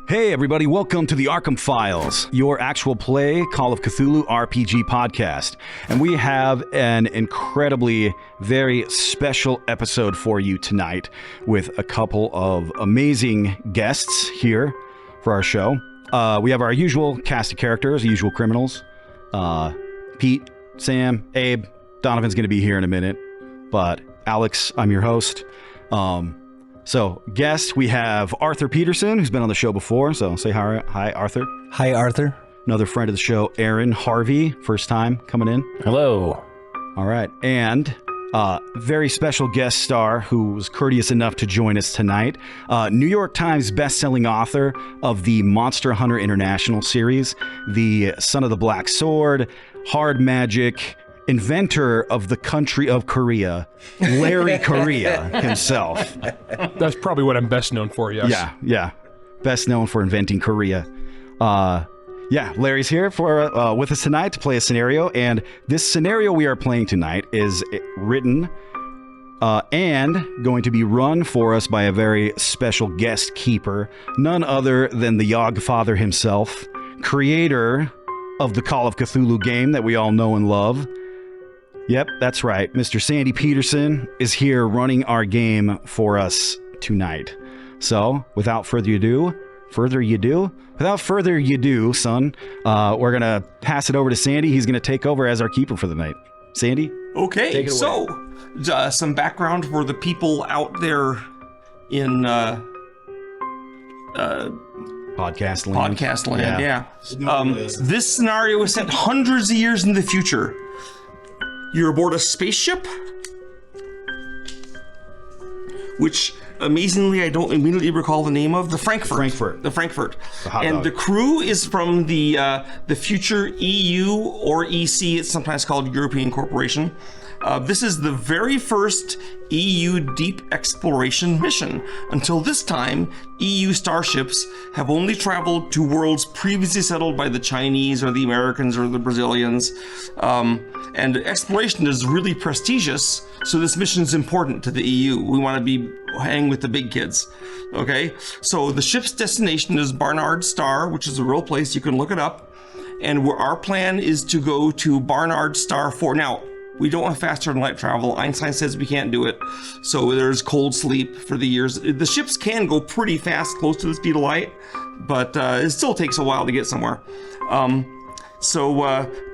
Hey everybody, welcome to the Arkham Files, your actual play Call of Cthulhu RPG podcast. And we have an incredibly, very special episode for you tonight with a couple of amazing guests here for our show. We have our usual cast of characters, the usual criminals. Pete, Sam, Abe, Donovan's going to be here in a minute. But Alex, I'm your host. So, guest, we have Arthur Petersen, who's been on the show before. So, say hi, Arthur. Hi, Arthur. Another friend of the show, Aaron Harvey, first time coming in. Hello. All right. And very special guest star who was courteous enough to join us tonight. New York Times bestselling author of the Monster Hunter International series, the Son of the Black Sword, Hard Magic, inventor of the country of Korea, Larry Korea himself. That's probably what I'm best known for, yes. Yeah. Best known for inventing Korea. Larry's here for with us tonight to play a scenario, and this scenario we are playing tonight is written and going to be run for us by a very special guest keeper, none other than the Yogg-Father himself, creator of the Call of Cthulhu game that we all know and love. Yep, that's right. Mr. Sandy Petersen is here running our game for us tonight. So, without further ado, son, we're going to pass it over to Sandy. He's going to take over as our keeper for the night. Sandy? Okay, so some background for the people out there in Podcast land. Yeah. This scenario was set hundreds of years in the future. You're aboard a spaceship, which amazingly I don't immediately recall the name of. The Frankfurt. And the crew is from the future EU or EC. It's sometimes called European Corporation. This is the very first EU deep exploration mission. Until this time, EU starships have only traveled to worlds previously settled by the Chinese or the Americans or the Brazilians. And exploration is really prestigious, so this mission is important to the EU. We want to be hanging with the big kids. Okay, so the ship's destination is Barnard Star, which is a real place. You can look it up. And our plan is to go to Barnard Star 4. Now, we don't have faster than light travel. Einstein says we can't do it. So there's cold sleep for the years. The ships can go pretty fast, close to the speed of light, but it still takes a while to get somewhere.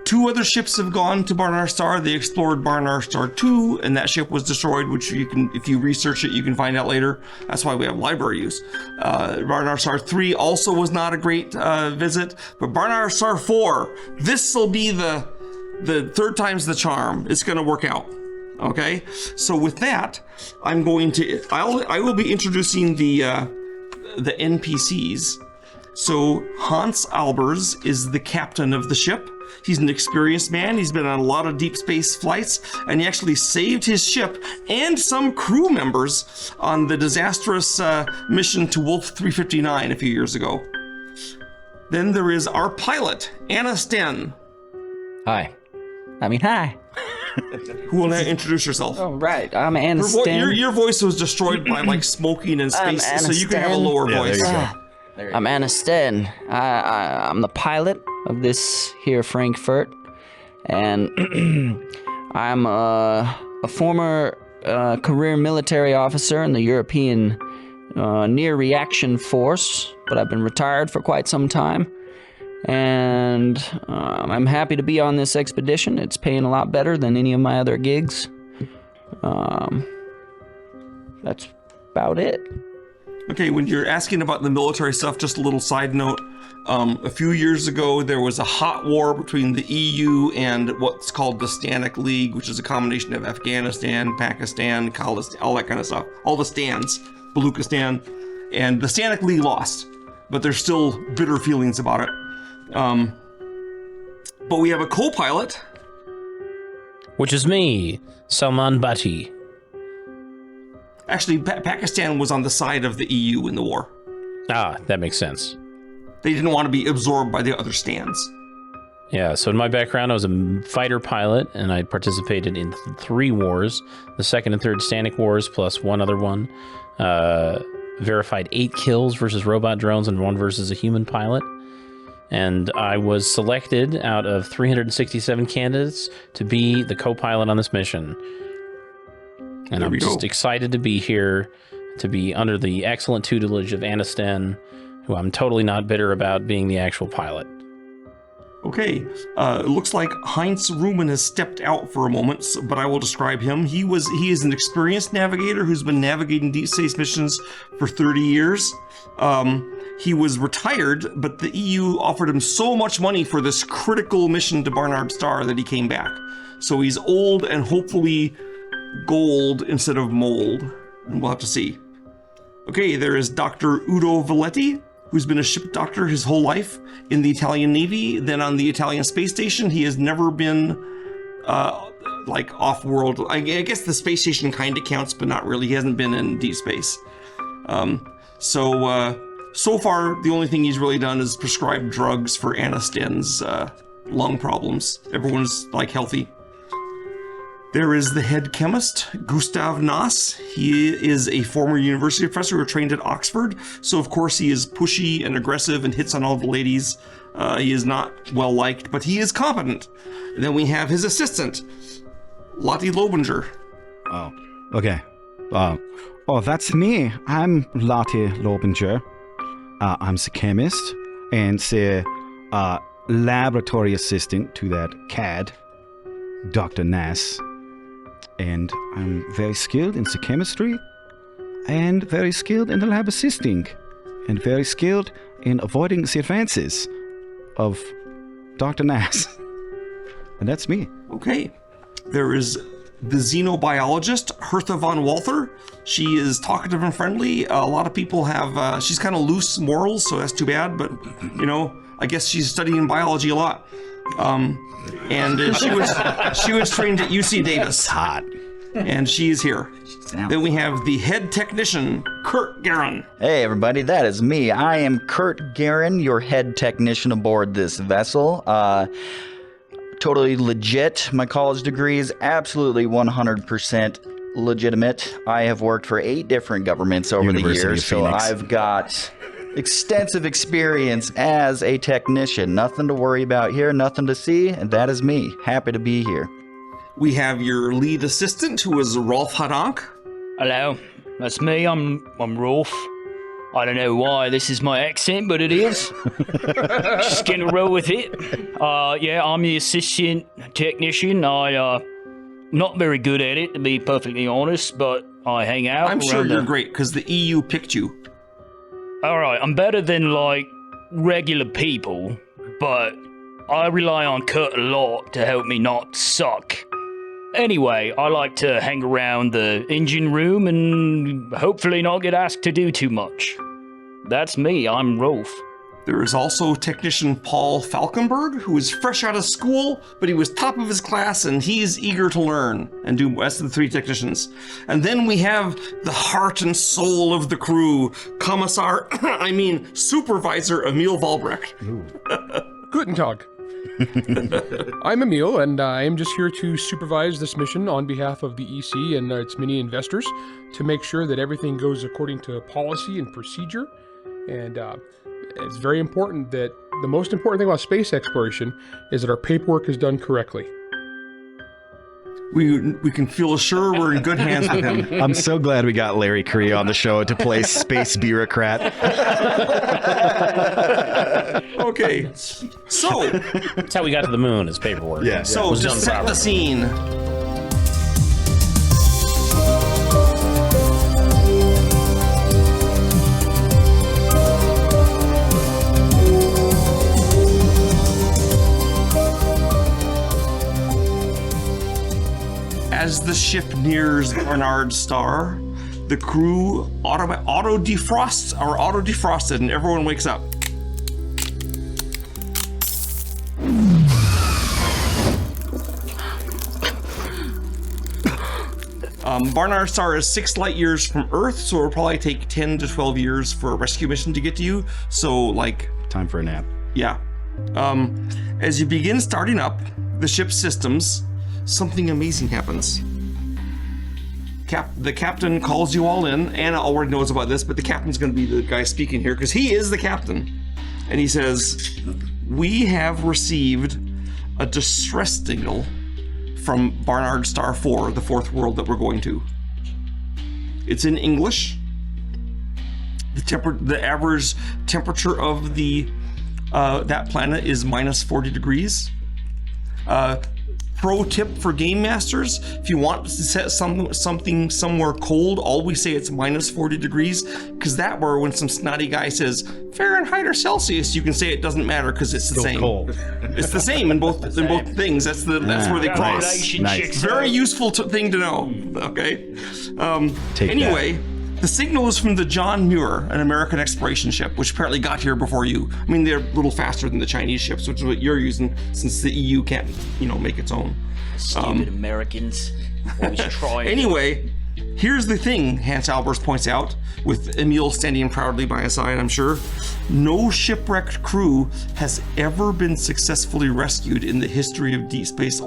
Two other ships have gone to Barnard Star. They explored Barnard Star 2, and that ship was destroyed, which you can, if you research it, you can find out later. That's why we have library use. Barnard Star 3 also was not a great visit, but Barnard Star 4, this will be the third time's the charm. It's going to work out. Okay. So with that, I will be introducing the NPCs. So Hans Albers is the captain of the ship. He's an experienced man. He's been on a lot of deep space flights, and he actually saved his ship and some crew members on the disastrous mission to Wolf 359 a few years ago. Then there is our pilot, Anna Sten. Hi. Who will now introduce yourself? Oh, right. I'm Anna Sten. Your voice was destroyed by like smoking and space, so you can have a lower voice. There you go. I'm Anna Sten. I'm the pilot of this here Frankfurt, and I'm a former career military officer in the European Near Reaction Force, but I've been retired for quite some time. And I'm happy to be on this expedition. It's paying a lot better than any of my other gigs. That's about it. Okay, when you're asking about the military stuff, just a little side note. A few years ago, there was a hot war between the EU and what's called the Stanic League, which is a combination of Afghanistan, Pakistan, Khalistan, all that kind of stuff. All the stands, Baluchistan. And the Stanic League lost, but there's still bitter feelings about it. But we have a co-pilot. Which is me, Salman Bhatti. Actually, Pakistan was on the side of the EU in the war. Ah, that makes sense. They didn't want to be absorbed by the other stands. Yeah, so in my background, I was a fighter pilot, and I participated in 3 wars, the Second and Third Stanic Wars, plus one other one. verified 8 kills versus robot drones and 1 versus a human pilot. And I was selected out of 367 candidates to be the co-pilot on this mission. And I'm just excited to be here, to be under the excellent tutelage of Anna Sten, who I'm totally not bitter about being the actual pilot. Okay, it looks like Heinz Ruman has stepped out for a moment, but I will describe him. He is an experienced navigator who's been navigating deep space missions for 30 years. He was retired, but the EU offered him so much money for this critical mission to Barnard Star that he came back. So he's old and hopefully gold instead of mold. And we'll have to see. Okay, there is Dr. Udo Valetti, who's been a ship doctor his whole life in the Italian Navy, then on the Italian space station. He has never been like off-world. I guess the space station kind of counts, but not really. He hasn't been in deep space. So far, the only thing he's really done is prescribe drugs for Anna Sten's lung problems. Everyone's like healthy. There is the head chemist, Gustav Nass. He is a former university professor who trained at Oxford. So of course he is pushy and aggressive and hits on all the ladies. He is not well liked, but he is competent. And then we have his assistant, Lottie Lobinger. Oh, okay. That's me. I'm Lottie Lobinger. I'm the chemist and the laboratory assistant to that CAD, Dr. Nass. And I'm very skilled in the chemistry, and very skilled in the lab assisting, and very skilled in avoiding the advances of Dr. Nass. And that's me. Okay. There is the xenobiologist, Hertha von Walther. She is talkative and friendly. A lot of people have, she's kind of loose morals, so that's too bad, but, you know, I guess she's studying biology a lot. And she was trained at UC Davis. Hot. And she's here. Then we have the head technician, Kurt Guerin. Hey everybody, that is me. I am Kurt Guerin, your head technician aboard this vessel. Totally legit. My college degree is absolutely 100% legitimate. I have worked for 8 different governments over the years, so I've got extensive experience as a technician. Nothing to worry about here, nothing to see, and that is me. Happy to be here. We have your lead assistant, who is Rolf Hadank. Hello, that's me. I'm Rolf. I don't know why this is my accent, but it is. Just gonna roll with it. Yeah, I'm the assistant technician. I'm not very good at it, to be perfectly honest, but I hang out. I'm sure you're great, because the EU picked you. Alright, I'm better than, like, regular people, but I rely on Kurt a lot to help me not suck. Anyway, I like to hang around the engine room and hopefully not get asked to do too much. That's me, I'm Rolf. There is also technician Paul Falkenberg, who is fresh out of school, but he was top of his class and he's eager to learn and do as the 3 technicians. And then we have the heart and soul of the crew, Supervisor Emil Valbrecht. Guten Tag. I'm Emil, and I am just here to supervise this mission on behalf of the EC and its many investors to make sure that everything goes according to policy and procedure. And it's very important that the most important thing about space exploration is that our paperwork is done correctly. We can feel assured we're in good hands with him. I'm so glad we got Larry Korea on the show to play space bureaucrat. Okay, so That's how we got to the moon, is paperwork. Yeah. So to set the scene. As the ship nears Barnard Star, the crew auto-defrosted and everyone wakes up. Barnard Star is 6 light years from Earth, so it'll probably take 10 to 12 years for a rescue mission to get to you. So, like... Time for a nap. Yeah. As you begin starting up the ship's systems, something amazing happens. the captain calls you all in. Anna already knows about this, but the captain's going to be the guy speaking here because he is the captain. And he says, we have received a distress signal from Barnard Star 4, the fourth world that we're going to. It's in English. The average temperature of that planet is minus 40 degrees. Pro tip for game masters: if you want to set something somewhere cold, always say it's minus 40 degrees, because that way when some snotty guy says Fahrenheit or Celsius, you can say it doesn't matter because it's the same. Cold. It's the same in both things. That's where they cross. Nice. Very useful thing to know. Okay. Anyway. The signal is from the John Muir, an American exploration ship, which apparently got here before you. I mean, they're a little faster than the Chinese ships, which is what you're using, since the EU can't, make its own. Stupid Americans. Always trying. Anyway, here's the thing, Hans Albers points out, with Emil standing proudly by his side, I'm sure. No shipwrecked crew has ever been successfully rescued in the history of deep space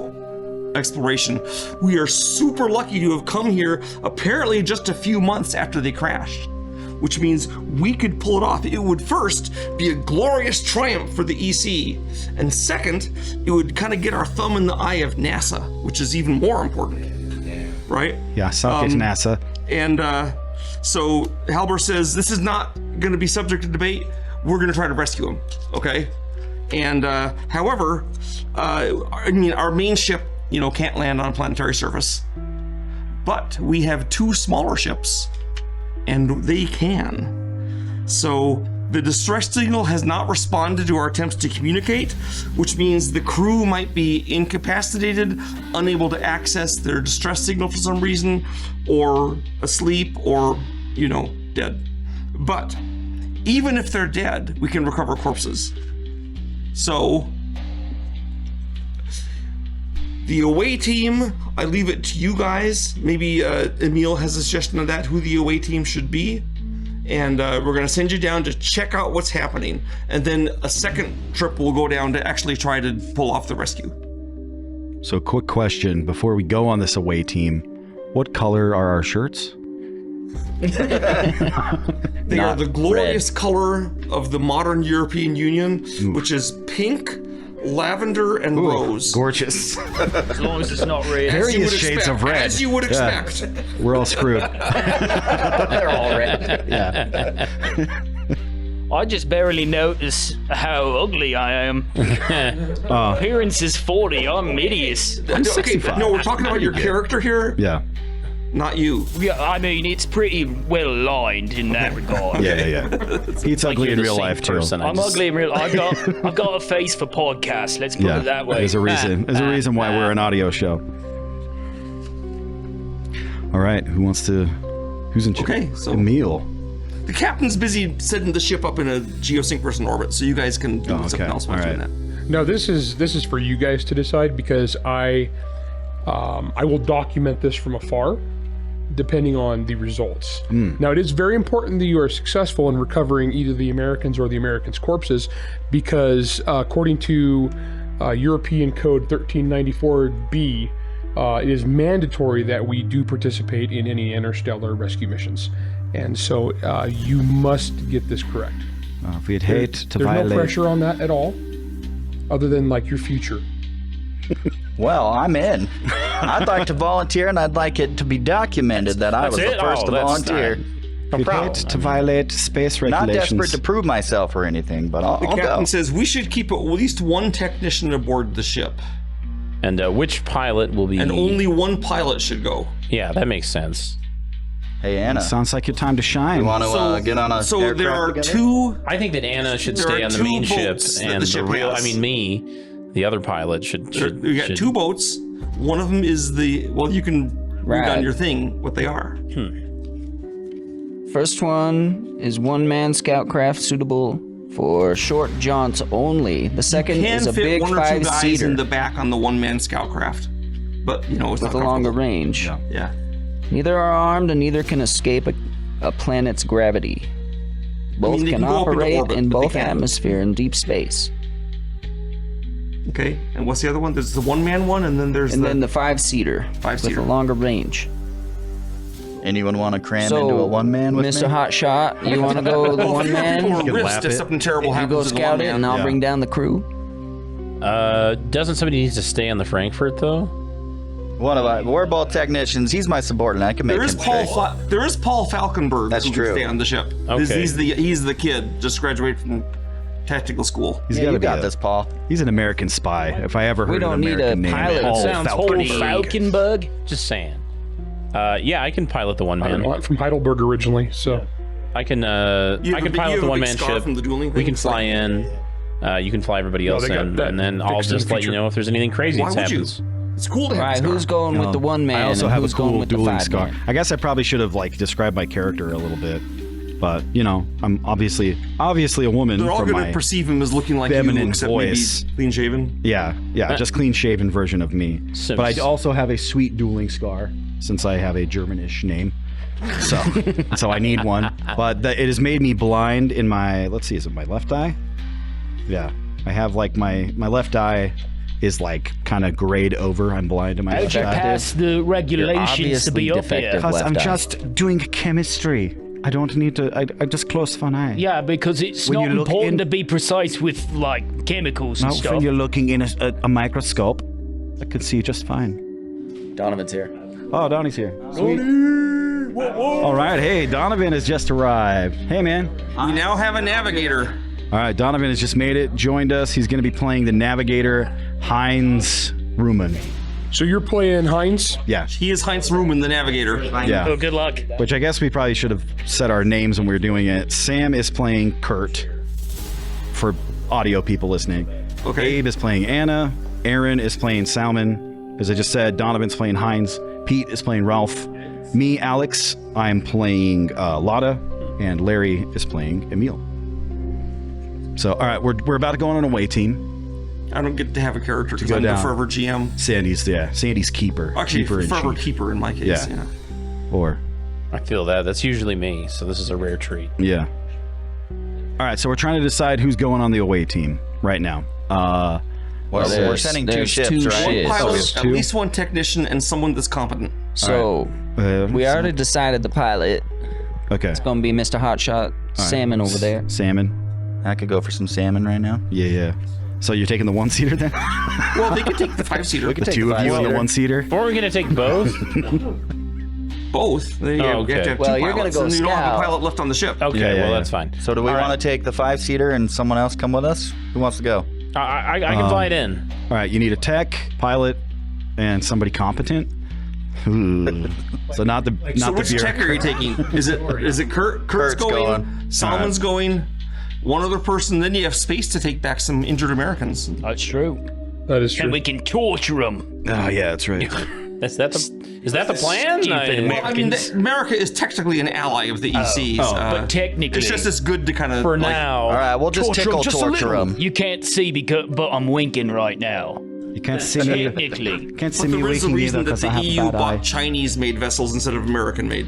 exploration. We are super lucky to have come here apparently just a few months after they crashed, which means we could pull it off. It would first be a glorious triumph for the EC, and second, it would kind of get our thumb in the eye of NASA, which is even more important, right? Yeah, suck it, NASA. And so Halber says this is not going to be subject to debate. We're going to try to rescue him, okay? And however, our main ship can't land on a planetary surface. But we have 2 smaller ships, and they can. So the distress signal has not responded to our attempts to communicate, which means the crew might be incapacitated, unable to access their distress signal for some reason, or asleep, or, dead. But even if they're dead, we can recover corpses. So the away team, I leave it to you guys. Maybe Emil has a suggestion of that, who the away team should be. And we're going to send you down to check out what's happening. And then a second trip will go down to actually try to pull off the rescue. So quick question, before we go on this away team, what color are our shirts? They are the glorious color of the modern European Union, which is pink, lavender, and rose. Gorgeous. As long as it's not red. Various shades of red. As you would expect. We're all screwed. They're all red. Yeah. I just barely notice how ugly I am. Appearance is 40. I'm hideous. I'm 65. No, we're talking about your character here. Yeah. Not you. Yeah, I mean, it's pretty well aligned in that regard. Yeah. He's ugly in real life too. I'm ugly in real life. I've got a face for podcasts. Let's put it that way. There's a reason. There's a reason why we're an audio show. All right, who's in charge? Okay, so Emil. the captain's busy setting the ship up in a geosynchronous orbit, so you guys can do something else while doing that. No, this is for you guys to decide, because I will document this from afar, depending on the results. Now, it is very important that you are successful in recovering either the Americans or the Americans' corpses, because according to European Code 1394B, it is mandatory that we do participate in any interstellar rescue missions. And so you must get this correct. If we'd hate to There's violate... no pressure on that at all, other than like your future. Well, I'm in. I'd like to volunteer, and I'd like it to be documented that I was the first to volunteer. We'd hate to violate space regulations. Not desperate to prove myself or anything, but I'll The captain go. says we should keep at least one technician aboard the ship, And which pilot will be... and only one pilot should go. Yeah, that makes sense. Hey, Anna. Sounds like your time to shine. You want to get on a So aircraft there are together? two. I think that Anna should There stay are on the two main ship, boats that and the ship has. me, the other pilot, should We got two boats. One of them is the. Well, you can read on your thing what they are. First one is one-man scout craft suitable for short jaunts only. The second Can is a fit big one or two guys five-seater in the back on the one-man scout craft, but it's with not a longer comfortable. range. Yeah. Neither are armed and neither can escape a planet's gravity. Both they can can go up into operate orbit, in but they both can't. atmosphere and deep space. Okay. And what's the other one? There's the one-man one, and then there's And then the five-seater with Five-seater. a longer range. Anyone want to cram into a one-man with Mr. me? Hotshot, you want to go the one man? Or can risk lap if it. something terrible You happens go to the scout one it, man. and I'll Yeah. bring down the crew. Doesn't somebody need to stay on the Frankfurt though? We're both technicians. He's my subordinate. I can make There is him Paul. stay. There is Paul Falkenberg. That's who can true. Stay on the ship. Okay. He's the kid just graduated from tactical school. He's Yeah, gotta you be got a- this, Paul. He's an American spy. If I ever heard We don't an need American a name, pilot. Paul Sounds pretty Falkenberg. Falkenberg. Just saying. Yeah, I can pilot the one I'm man. from Heidelberg originally, so I can. You I have can a big- pilot you the have a one big man scar ship. from the dueling We thing? can fly in. You can fly everybody else they got in, that and then I'll fixed in just the let you future. know if there's anything crazy Why that would you? happens. It's cool to have All right, a scar. who's going with the one man? I also and have a who's going cool with the dueling five scar. man? I guess I probably should have like described my character a little bit, but you know, I'm obviously a woman They're all from going my to perceive him as looking like feminine you, except voice. maybe clean shaven. yeah, just clean shaven version of me. Sims. But I also have a sweet dueling scar since I have a Germanish name. So I need one. But it has made me blind in my. Let's see, is it my left eye? Yeah, I have like my left eye is like kind of grayed over. I'm blind in my How'd left you eye. pass the regulations to obviously be up here? defective. Because I'm left eye. just doing chemistry. I don't need to. I just close one eye. Yeah, because it's When not you look important in- to be precise with like chemicals and Now, stuff. when you're looking in a microscope, I can see just fine. Donovan's here. Oh, Donnie's here. Sweet. All right, hey, Donovan has just arrived. Hey, man. We now have a navigator. All right, Donovan has just made it, joined us. He's going to be playing the navigator, Heinz Ruman. So you're playing Heinz? Yeah, He is Heinz Ruman, the navigator. yeah. Oh, good luck. Which I guess we probably should have said our names when we were doing it. Sam is playing Kurt for audio people listening. Okay. Abe is playing Anna. Aaron is playing Salmon. As I just said, Donovan's playing Heinz. Pete is playing Ralph. Me, Alex, I'm playing Lotta. And Larry is playing Emil. So, all right, we're about to go on an away team. I don't get to have a character because go I'm the down. forever GM. Sandy's keeper. Actually, keeper in forever chief. keeper in my case. Yeah. Yeah. Or, I feel that. That's usually me, so this is a rare treat. yeah. All right, so we're trying to decide who's going on the away team right now. Well, we're there's- sending two there's ships, two right? ships. One pilot, it's at two? least one technician, and someone that's competent. So we already decided the pilot. Okay. It's gonna be Mr. Hotshot Salmon over there. Salmon. I could go for some salmon right now. Yeah. So you're taking the one-seater then? Well, they could take the 5-seater. The two of you in the one-seater? Or we're gonna take both. Both. Then you Oh, have to okay. have Well, two you're gonna pilots, go and you don't have a scout. pilot left on the ship. Okay, Yeah, well yeah. that's fine. So do we All want right. to take the 5-seater and someone else come with us? Who wants to go? I can fly it in. All right, you need a tech, pilot, and somebody competent. Ooh. So not the So which tech are you taking? Is it Kurt? Kurt's Kurt's going. going. Solomon's going. One other person. Then you have space to take back some injured Americans. That's true. That is true. And we can torture them. Oh yeah, that's right. Is that the plan? Stupid Well, I mean, America is technically an ally of the ECs. But technically, it's just as good to kind of For now. All right, we'll just torture them. you can't see because, but I'm winking right now. You can't see me. Technically. Can't see But me there is a waking reason either that because the I have EU a bad eye. bought Chinese-made vessels instead of American-made.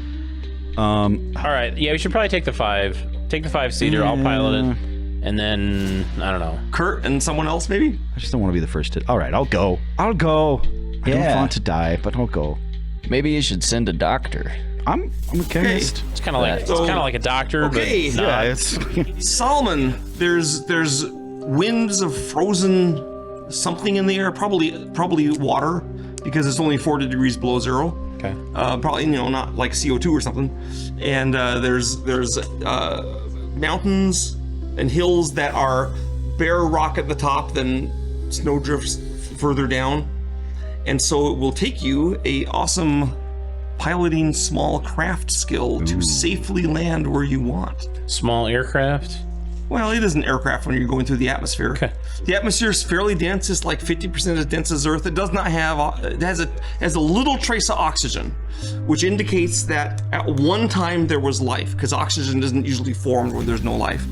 All right. Yeah, we should probably take the 5. Take the 5-seater. I'll pilot it, and then I don't know. Kurt and someone else, maybe. I just don't want to be the first to. All right, I'll go. I don't Yeah. want to die, but I'll go. Maybe you should send a doctor. I'm a chemist. It's kind of like a doctor, Okay. but not. Yeah, it's Solomon, there's winds of frozen something in the air, probably water, because it's only 40 degrees below zero. Okay. Probably not like CO2 or something. And there's mountains and hills that are bare rock at the top, then snow drifts further down. And so it will take you a awesome piloting small craft skill to safely land where you want. Small aircraft. Well, it is an aircraft when you're going through the atmosphere. Okay. The atmosphere is fairly dense. It's like 50% as dense as Earth. It does not have. It has a little trace of oxygen, which indicates that at one time there was life, because oxygen isn't usually formed where there's no life.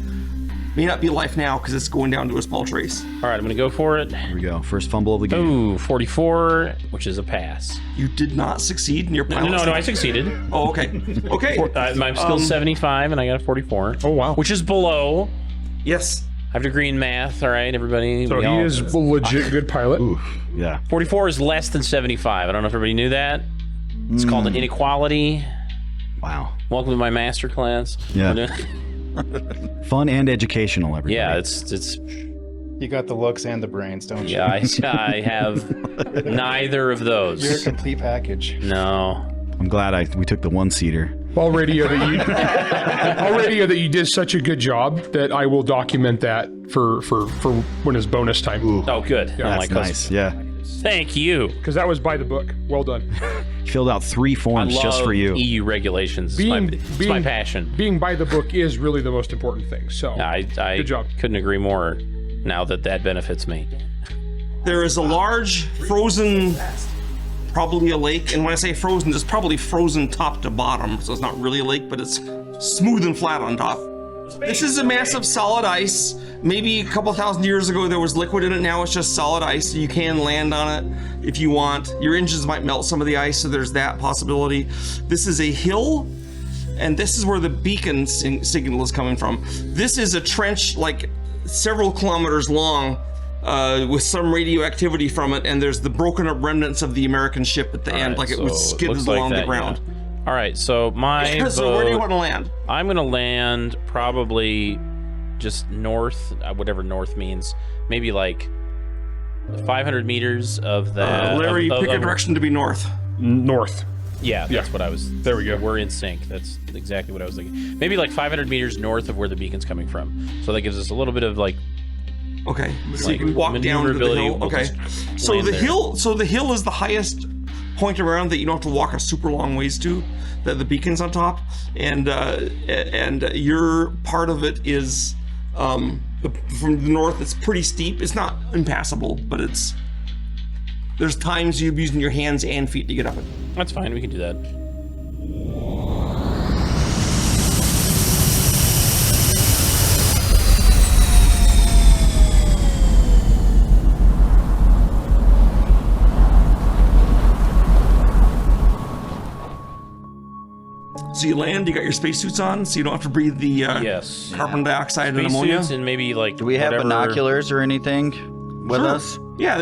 May not be life now because it's going down to a small trace. All right, I'm gonna go for it. Here we go. First fumble of the game. Ooh, 44, which is a pass. You did not succeed in your pilot. No, I succeeded. Oh, okay. Okay. My skill's 75, and I got a 44. Oh, wow. Which is below. Yes. I have a degree in math. All right, everybody. So We he all- is a legit good pilot. Yeah. 44 is less than 75. I don't know if everybody knew that. It's called an inequality. Wow. Welcome to my master class. Yeah. Fun and educational, everybody. Yeah, it's. You got the looks and the brains, don't you? Yeah, I have neither of those. You're a complete package. No. I'm glad we took the one-seater. I'll radio that you did such a good job that I will document that for when it's bonus time. Ooh. Oh, good. Yeah. That's nice. Yeah. Thank you. Because that was by the book. Well done. Filled out 3 forms just for you. EU regulations. It's my passion. Being by the book is really the most important thing. So I good job. Couldn't agree more. Now that benefits me. There is a large frozen, probably a lake, and when I say frozen, it's probably frozen top to bottom, so it's not really a lake, but it's smooth and flat on top. This is a massive solid ice. Maybe a couple thousand years ago there was liquid in it, now it's just solid ice, so you can land on it if you want. Your engines might melt some of the ice, so there's that possibility. This is a hill, and this is where the beacon signal is coming from. This is a trench like several kilometers long with some radioactivity from it, and there's the broken up remnants of the American ship at the end, like it was skidded along the ground. Yeah. All right, so my so where do you want to land? I'm going to land probably just north, whatever north means, maybe like 500 meters of that. Larry, pick a direction to be north. North. Yeah, that's what I was. There we go. We're in sync. That's exactly what I was thinking. Maybe like 500 meters north of where the beacon's coming from. So that gives us a little bit of like. Okay, so like you can walk down to the hill. We'll Okay, so the hill is the highest point around that you don't have to walk a super long ways to. That the beacon's on top, and your part of it is from the north. It's pretty steep. It's not impassable, but there's times you're using your hands and feet to get up it. That's fine. We can do that. So you land, you got your spacesuits on, so you don't have to breathe the carbon dioxide and ammonia. Spacesuits and maybe like. Do we have binoculars or anything with us? Yeah,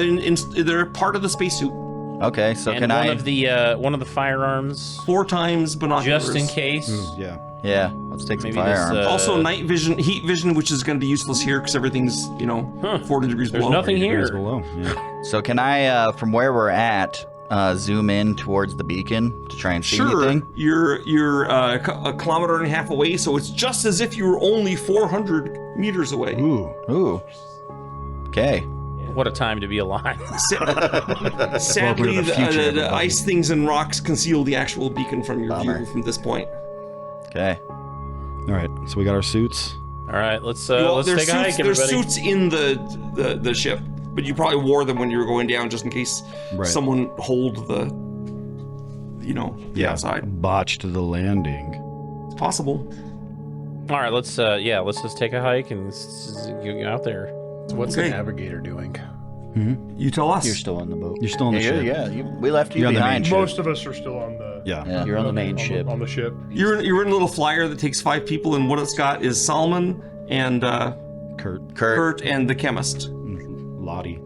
they're part of the spacesuit. Okay, so And can one of the firearms 4 times binoculars. just in case. Yeah. Yeah, let's take some Maybe firearms. this, Also night vision, heat vision, which is going to be useless here because everything's 40 degrees There's below. nothing here. Below. Yeah. So can I, from where we're at, zoom in towards the beacon to try and see anything? You're a kilometer and a half away, so it's just as if you were only 400 meters away. Ooh. Okay. What a time to be alive. Sadly, Welcome to the future, the ice things and rocks conceal the actual beacon from your Bummer. view from this point. Okay. All right, so we got our suits. All right, let's Well, take a hike, there's everybody. suits in the ship, but you probably wore them when you were going down just in case someone hold the outside. Botched the landing. It's possible. All right, let's just take a hike and get out there. So what's the navigator doing? You tell us. You're still on the boat. You're still on the ship. Yeah, we left you You're on the behind. main ship. Most of us are still on the. Yeah. You're on the main ship. On the ship. You're in a little flyer that takes 5 people, and what it's got is Solomon and Kurt and the chemist. Lottie.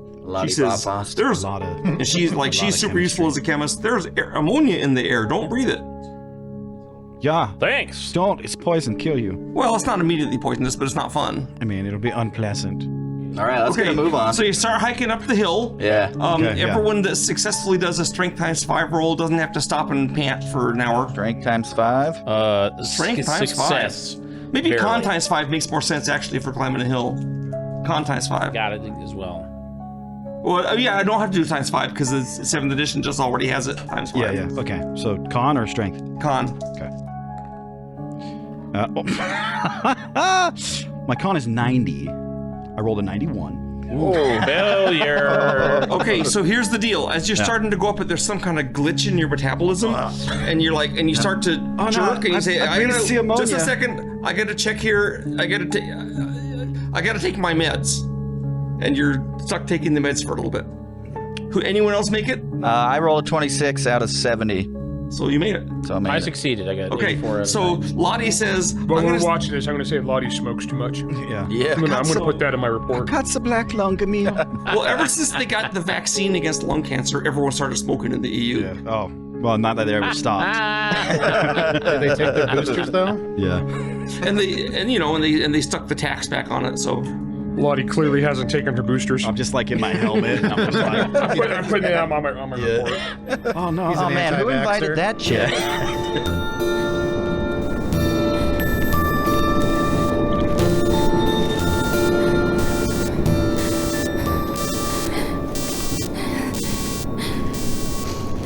She says, "There's," and she's super useful as a chemist. There's ammonia in the air. Don't breathe it. Yeah. Thanks. Don't. It's poison. Kill you. Well, it's not immediately poisonous, but it's not fun. I mean, it'll be unpleasant. All right, let's get a move on. So you start hiking up the hill. Yeah. Everyone that successfully does a strength times 5 roll doesn't have to stop and pant for an hour. Strength times 5. Strength times success. 5. Maybe Barely. con times 5 makes more sense actually for climbing a hill. Con times 5. Got it as well. Well, yeah, I don't have to do times 5 because the 7th edition just already has it times 5. Yeah. Okay. So con or strength? Con. Okay. My con is 90. I rolled a 91. Failure. Okay, so here's the deal. As you're starting to go up it, there's some kind of glitch in your metabolism, and you're like, and you start to jerk, and you say, I gotta see ammonia. just a second, I gotta check here, I gotta take my meds. And you're stuck taking the meds for a little bit. Anyone else make it? I rolled a 26 out of 70. So you made it. So I made I it. succeeded. I got Okay, 84 out of so 90. Lottie says, But when we're watching this, I'm going to say Lottie smokes too much. Yeah. Yeah. I'm going to put that in my report. Got the black lung, Camille. well, ever since they got the vaccine against lung cancer, everyone started smoking in the EU. Yeah. Oh. Well, not that they ever stopped. Did they take their boosters though? Yeah. And they stuck the tax back on it. So Lottie clearly hasn't taken her boosters. I'm just like in my helmet. And I'm just like, I'm putting it on my report. oh no. Oh man, who anti-vaxxer. invited that chick?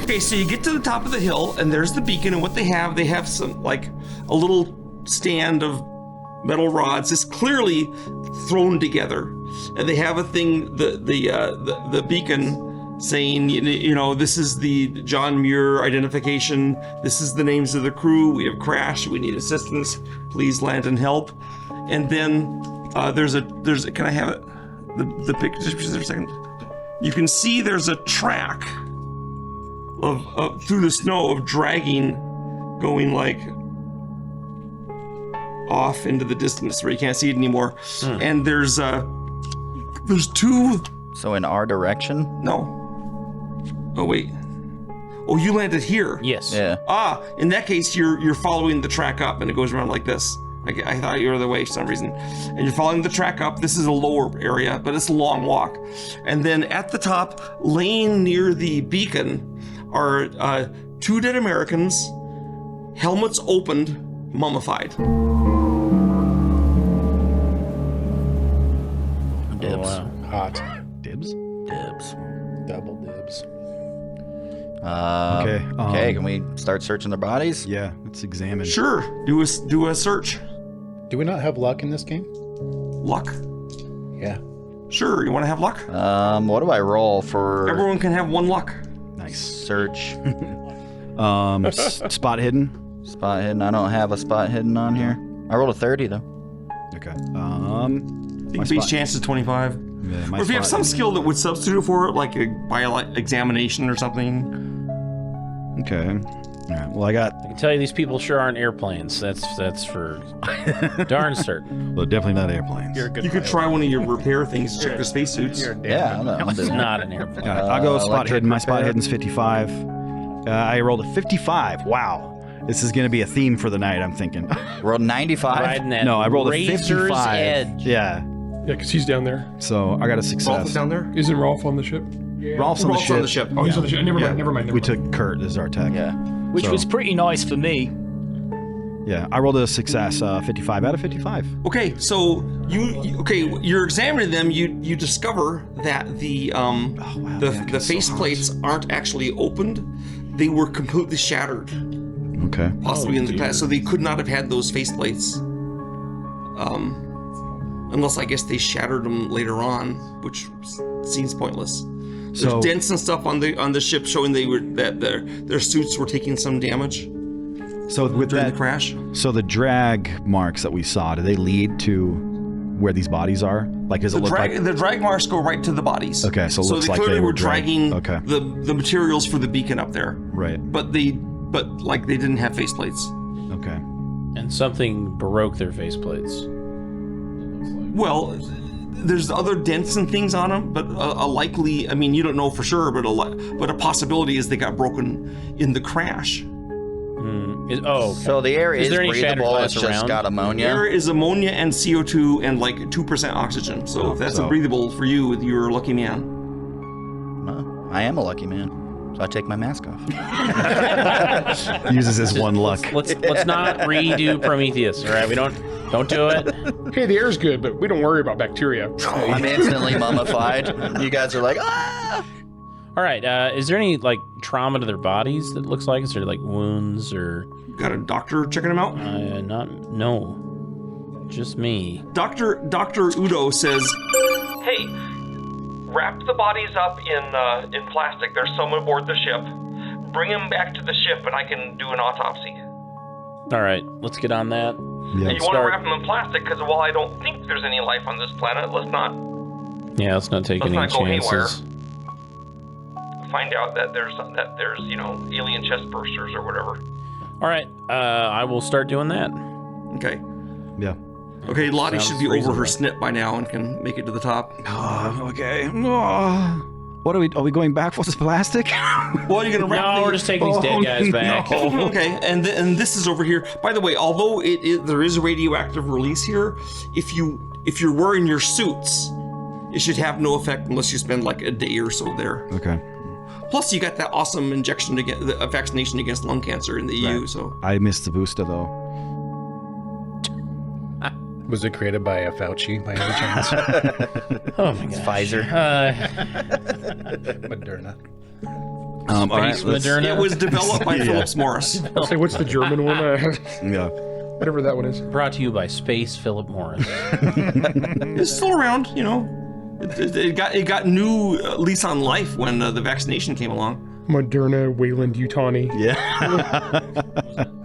okay, so you get to the top of the hill, and there's the beacon, and what they have some like a little stand of metal rods. It's clearly thrown together, and they have a thing, the beacon saying, you know, this is the John Muir identification. This is the names of the crew. We have crashed. We need assistance. Please land and help. And then there's can I have it? The picture just for a second. You can see there's a track of through the snow of dragging, going like off into the distance where you can't see it anymore. And there's two. So in our direction? No. Oh wait. Oh, you landed here. Yes. Yeah. Ah, in that case, you're following the track up, and it goes around like this. I thought you were the way for some reason. And you're following the track up. This is a lower area, but it's a long walk. And then at the top, laying near the beacon, are two dead Americans, helmets opened, mummified. Dibs. Oh, wow. Hot. Dibs? Dibs. Double dibs. Okay, Okay, can we start searching their bodies? Yeah, let's examine. Sure, do a search. Do we not have luck in this game? Luck. Yeah. Sure, you want to have luck? What do I roll for Everyone can have one luck. Nice. search? Spot hidden. Spot hidden. I don't have a spot hidden on here. I rolled a 30 though. Okay. The base chance is 25. Yeah, Or if you have some skill that would substitute for it, like a examination or something. Okay. All right. Well, I got. I can tell you these people sure aren't airplanes. That's for darn certain. Well, definitely not airplanes. You're a good You could pilot. try one of your repair things to check the spacesuits. You're a damn Yeah, I good know. I'm It's doing it. not an airplane. All right, I'll go spot electric hidden. My spot repair. hidden's 55. I rolled a 55. Wow. This is going to be a theme for the night, I'm thinking. Rolled 95. Riding that No, I rolled a razor's 55. edge. Yeah. Yeah, because he's down there. So I got a Rolf success. is down there? Isn't Rolf on the ship? Rolf's on the ship. on the ship. Oh, he's on the ship. Never Yeah. mind. Never mind. We took Kurt as our tech. Yeah. Which So- was pretty nice for me. Yeah. I rolled a success. 55 out of 55. Okay, so you're examining them. You discover that the the face plates aren't actually opened. They were completely shattered, Okay. possibly in the past. So they could not have had those face plates, unless I guess they shattered them later on, which seems pointless. There's So- dents and stuff on the ship showing that their suits were taking some damage So with during that the crash. So the drag marks that we saw, do they lead to where these bodies are? Like, does it look like? The drag marks go right to the bodies. Okay, so it looks they like clearly they were were dragging okay. the materials for the beacon up there, Right. but they didn't have faceplates. Okay. And something broke their faceplates. Well, there's other dents and things on them, but a likely, I mean, you don't know for sure, but a possibility is they got broken in the crash. Okay. So the air Is is there any shattered breathable. glass It's just around? got ammonia. There is ammonia and CO2 and like 2% oxygen. So if that's So- breathable for you, you're a lucky man. Well, I am a lucky man, so I take my mask off. Uses his one luck. Let's not redo Prometheus. All right, we don't do it. Hey, the air's good, but we don't worry about bacteria. I'm instantly mummified. You guys are like, ah! All right. Is there any like trauma to their bodies that looks like? Is there like wounds or Got a doctor checking them out? no, just me. Dr. Udo says, "Hey, wrap the bodies up in plastic. There's some aboard the ship. Bring them back to the ship, and I can do an autopsy. All right, let's get on that. Yeah. And you want to wrap them in plastic because while I don't think there's any life on this planet, let's not Let's not take Let's any not go haywire. chances. find out that there's alien chest bursters or whatever." All right, I will start doing that. Okay. Yeah. Okay, Lottie Sounds should be over her reasonable. snip by now and can make it to the top. Okay. What are we going back for this plastic? Well, you're gonna wrap No, we're just taking these dead guys back. Okay, and this is over here. By the way, although there is a radioactive release here, if you're wearing your suits, it should have no effect unless you spend like a day or so there. Okay. Plus, you got that awesome vaccination against lung cancer in the EU. So I missed the booster though. Was it created by a Fauci by any chance? Oh my god. Pfizer. Moderna. All right, Moderna. it was developed by Philip Morris. I'll say, what's the German one? yeah. Whatever that one is. Brought to you by Space Philip Morris. It's still around, you know. It got new lease on life when the vaccination came along. Moderna, Wayland-Yutani. Yeah.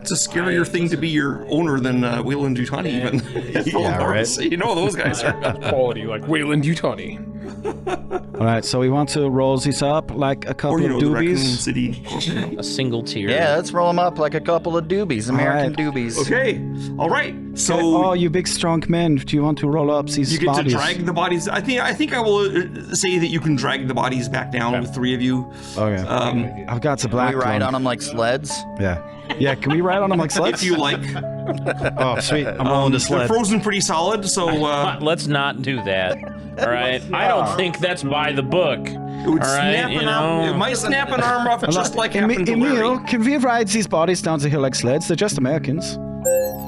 It's a scarier thing to be your owner than Wayland-Yutani even. Yeah, right. So you know those guys are. Quality, like Wayland-Yutani. All right, so we want to roll this up like a couple Or you know, of the Raccoon doobies. City. A single tier. Yeah, let's roll them up like a couple of doobies, American doobies. Okay, all right. So Oh, you big strong men! Do you want to roll up these you get bodies? to drag the bodies. I think I will say that you can drag the bodies back down with 3 of you. Okay. I've got the Can black we ride one. on them like sleds? Yeah. Yeah. Can we ride on them like sleds? If you like. Oh, sweet! I'm rolling the They're sled. frozen pretty solid, so Let's not do that. All right. I don't think that's by the book. it would All right, snap you an arm. know. It might snap an arm off, just like happened to Emil, Larry. can we ride these bodies down the hill like sleds? They're just Americans.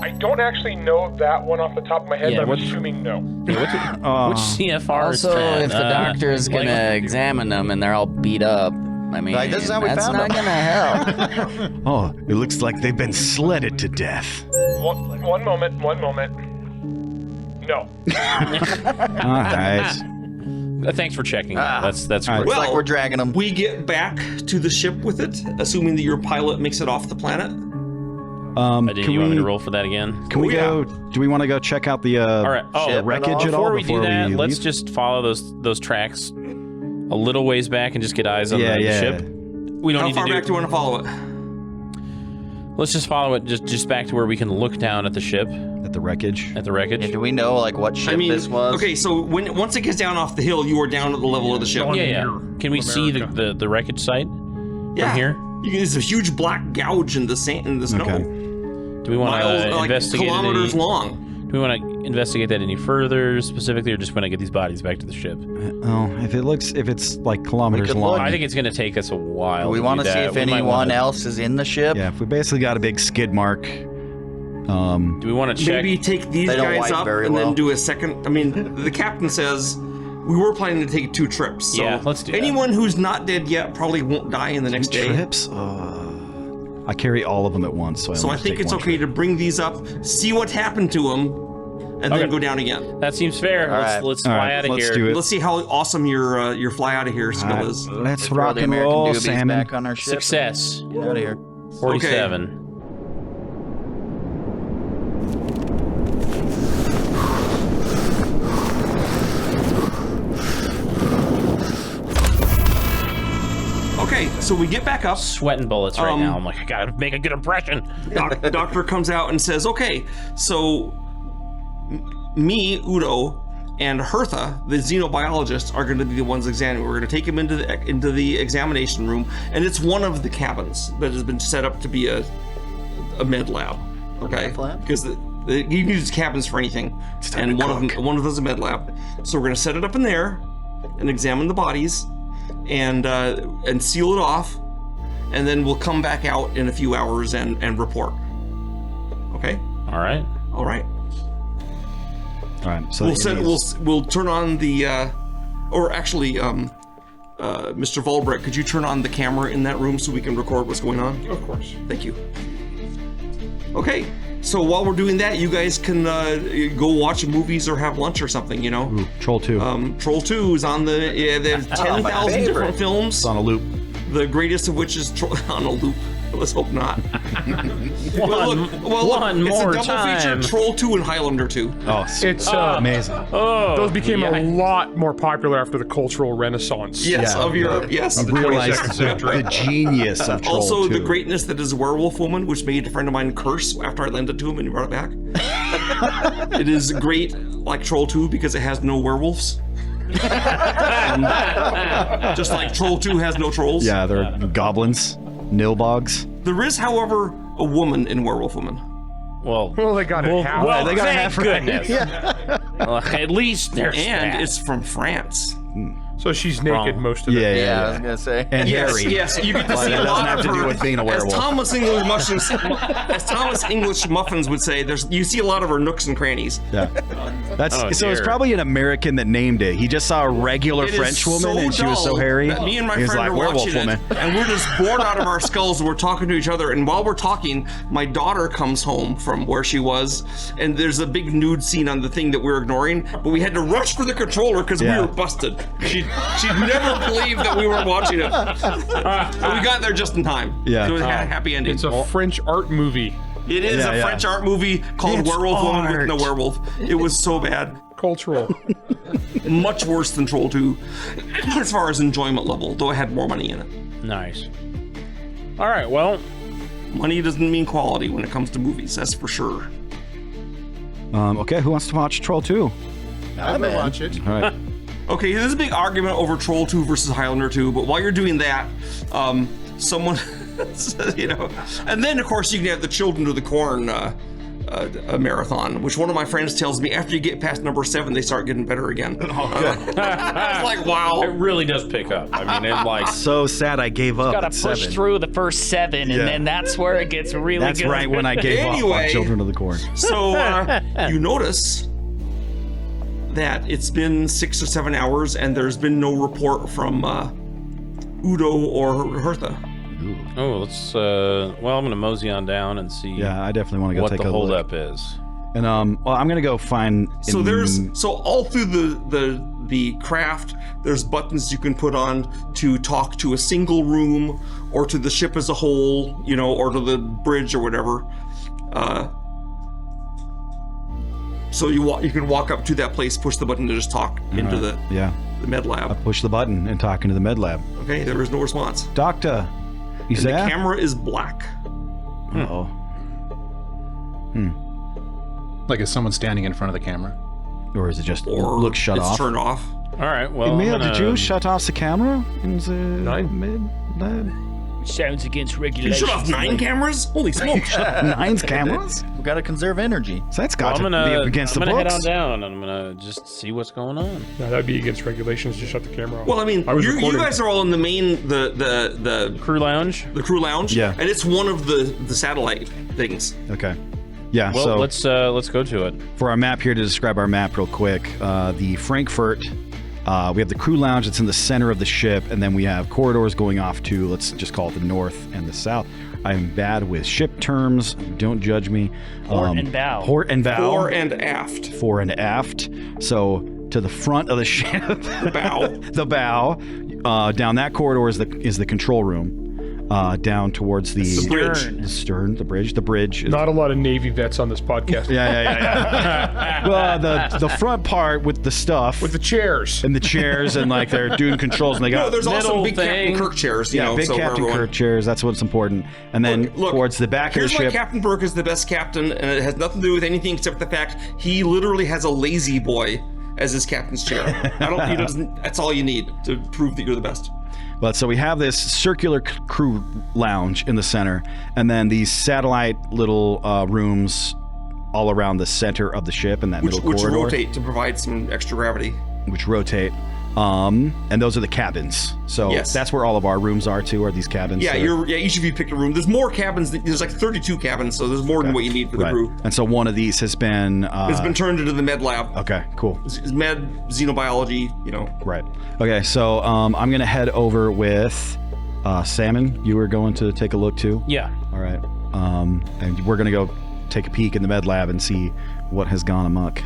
I don't actually know that one off the top of my head, Yeah, but I'm what's- assuming no. Which CFR is Also, that? if the doctor is like- gonna examine them and they're all beat up, I mean, Like, this is how we that's found not them. gonna help. Oh, it looks like they've been sledded to death. One moment. No. All right. Thanks for checking. That's All right. great. Looks like we're dragging them. We get back to the ship with it, assuming that your pilot makes it off the planet. Did you want me to roll for that again? Can we Oh, go? Do we want to go check out the All right. Oh, Ship. wreckage at all before we do that, let's leave? just follow those tracks a little ways back and just get eyes on the ship. We don't How need far to back do you want to follow it? Let's just follow it just back to where we can look down at the ship, at the wreckage. at the wreckage. Do we know like what ship this was? okay, so once it gets down off the hill, you are down at the level of the ship. Yeah. Can we see the wreckage site Yeah. from here? There's a huge black gouge in the sand, in the snow. Okay. Do we want Miles, to like investigate kilometers it any, long. Do we want to investigate that any further specifically, or just want to get these bodies back to the ship? Oh, if it's like kilometers could long. look. I think it's going to take us a while. Do we want want to see if anyone else is in the ship? Yeah, if we basically got a big skid mark. Do we want to check? Maybe take these They don't guys wipe up very and well. then do a second. I mean, the captain says we were planning to take 2 trips. So Yeah, let's do that. anyone who's not dead yet probably won't die in the next day. Trips? I carry all of them at once, so So I only think take it's one okay trip. to bring these up, see what happened to them, and then go down again. That seems fair. right. Let's All fly right, out of let's here. do it. Let's see how awesome your fly out of here skill is. Let's Throw rock the and American roll, doobies salmon. back on our ship. Success. Get out of here. 47. Okay, so we get back up. Sweating bullets right now. I'm like, I gotta make a good impression. Doctor comes out and says, "Okay, so me, Udo, and Hertha, the xenobiologist, are going to be the ones examining. We're going to take him into the examination room, and it's one of the cabins that has been set up to be a med lab. Okay, Meth lab? because you can use cabins for anything, and one of those is a med lab. So we're going to set it up in there and examine the bodies, and seal it off, and then we'll come back out in a few hours and report. Okay. All right. All right. All right, so We'll turn on the, or actually, Mr. Volbrecht, could you turn on the camera in that room so we can record what's going on? Of course. Thank you. Okay, so while we're doing that, you guys can go watch movies or have lunch or something. You know, Ooh, Troll 2. Troll 2 is on the. Yeah, there's 10,000 different films. It's on a loop. The greatest of which is on a loop. Let's hope not. One more it's a double time. feature: Troll 2 and Highlander 2. Oh, It's amazing. Oh, those became yeah. a lot more popular after the Cultural Renaissance. Yes, Yeah. of Europe. Yes. Realized 22nd century. the genius of Troll Also, 2. the greatness that is Werewolf Woman, which made a friend of mine curse after I lent it to him and he brought it back. It is great, like Troll 2, because it has no werewolves. Just like Troll 2 has no trolls. Yeah, they're goblins, nilbogs. There is, however, a woman in Werewolf Woman. Well, Well, they got it half. well, they got thank half right. goodness. Well, at least there's And that. it's from France. So she's naked Wrong. most of it. Yeah, I was gonna say. And Yes, hairy. yes, you get to But see it a doesn't lot have of to do her. with being a As werewolf. Thomas English Muffins would say, you see a lot of her nooks and crannies. Yeah. That's Oh, so. It's dear. probably an American that named it. He just saw a regular It is French woman, so and she was so dull hairy. that me and my he was friend like, are werewolf watching woman. it, and we're just bored out of our skulls. We're talking to each other, and while we're talking, my daughter comes home from where she was, and there's a big nude scene on the thing that we're ignoring. But we had to rush for the controller because Yeah. we were busted. She'd never believed that we were watching it. But we got there just in time. Yeah. So it had a happy ending. It's a French art movie. It is Yeah, a yeah. French art movie called It's Werewolf Woman with no art. werewolf. It was so bad. Cultural. Much worse than Troll 2 as far as enjoyment level, though it had more money in it. Nice. All right, well, Money doesn't mean quality when it comes to movies, that's for sure. Okay, who wants to watch Troll 2? I'm gonna watch it. All right. Okay, there's a big argument over Troll 2 versus Highlander 2, but while you're doing that, someone, and then of course you can have the Children of the Corn a marathon, which one of my friends tells me after you get past number 7, they start getting better again. I was like, wow. it really does pick up. I mean, it like So sad I gave up Gotta at push 7. through the first 7, Yeah. and then that's where it gets really That's good. right when I gave up on Anyway. Children of the Corn. So you notice that it's been 6 or 7 hours and there's been no report from Udo or Hertha. oh, let's well, I'm gonna mosey on down and see Yeah, I definitely want to go what take the a look. holdup is. And well, I'm gonna go find. So all through the craft, there's buttons you can put on to talk to a single room or to the ship as a whole, or to the bridge or whatever. So you can walk up to that place, push the button to just talk into the med lab. push the button and talk into the med lab. Okay, there is no response. Doctor, you And there? the camera is black. Uh-oh. Like is someone standing in front of the camera? Or is it just Or look shut it's off? turned off. All right, well, I'm Emil, gonna- did you shut off the camera in the med lab? Sounds against You regulations. shut off 9 cameras? Holy smokes. 9 cameras? We gotta conserve energy. So that's Well, got I'm to gonna, be against I'm the gonna books. head on down and I'm gonna just see what's going on. No, that'd be against regulations to shut the camera off. Well, I mean, was you recording. guys are all in the main, the Crew lounge. crew lounge. Yeah. And it's one of the satellite things. Okay. Yeah, Well, so let's go to it. for our map here, to describe our map real quick, the Frankfurt, we have the crew lounge that's in the center of the ship, and then we have corridors going off to, let's just call it the north and the south. I'm bad with ship terms. Don't judge me. Port and bow. Port and bow. Fore and aft. Fore and aft. So to the front of the ship, Bow. the bow, down that corridor is the control room. Down towards the bridge. the stern, the bridge is Not a lot of Navy vets on this podcast. yeah. Well, the front part with the stuff With the chairs. and the chairs and like they're doing controls and they got No, there's also middle big thing. Captain Kirk chairs. big so Captain everyone- Kirk chairs. That's what's important. And then Look, towards the back of the here's why ship. Captain Burke is the best captain, and it has nothing to do with anything except the fact he literally has a lazy boy as his captain's chair. He doesn't. That's all you need to prove that you're the best. But so we have this circular crew lounge in the center, and then these satellite little rooms all around the center of the ship in that Which middle corridor, rotate to provide some extra gravity. which rotate. And those are the cabins. So Yes. that's where all of our rooms are too. Are these cabins? Yeah, So- each of you picked a room. There's more cabins. There's like 32 cabins, so there's more than what you need for the right. crew. And so one of these has been. It's been turned into the med lab. Okay, cool. It's med, xenobiology, Right. Okay, so I'm gonna head over with Salmon. You were going to take a look too. Yeah. All right. And we're gonna go take a peek in the med lab and see what has gone amok.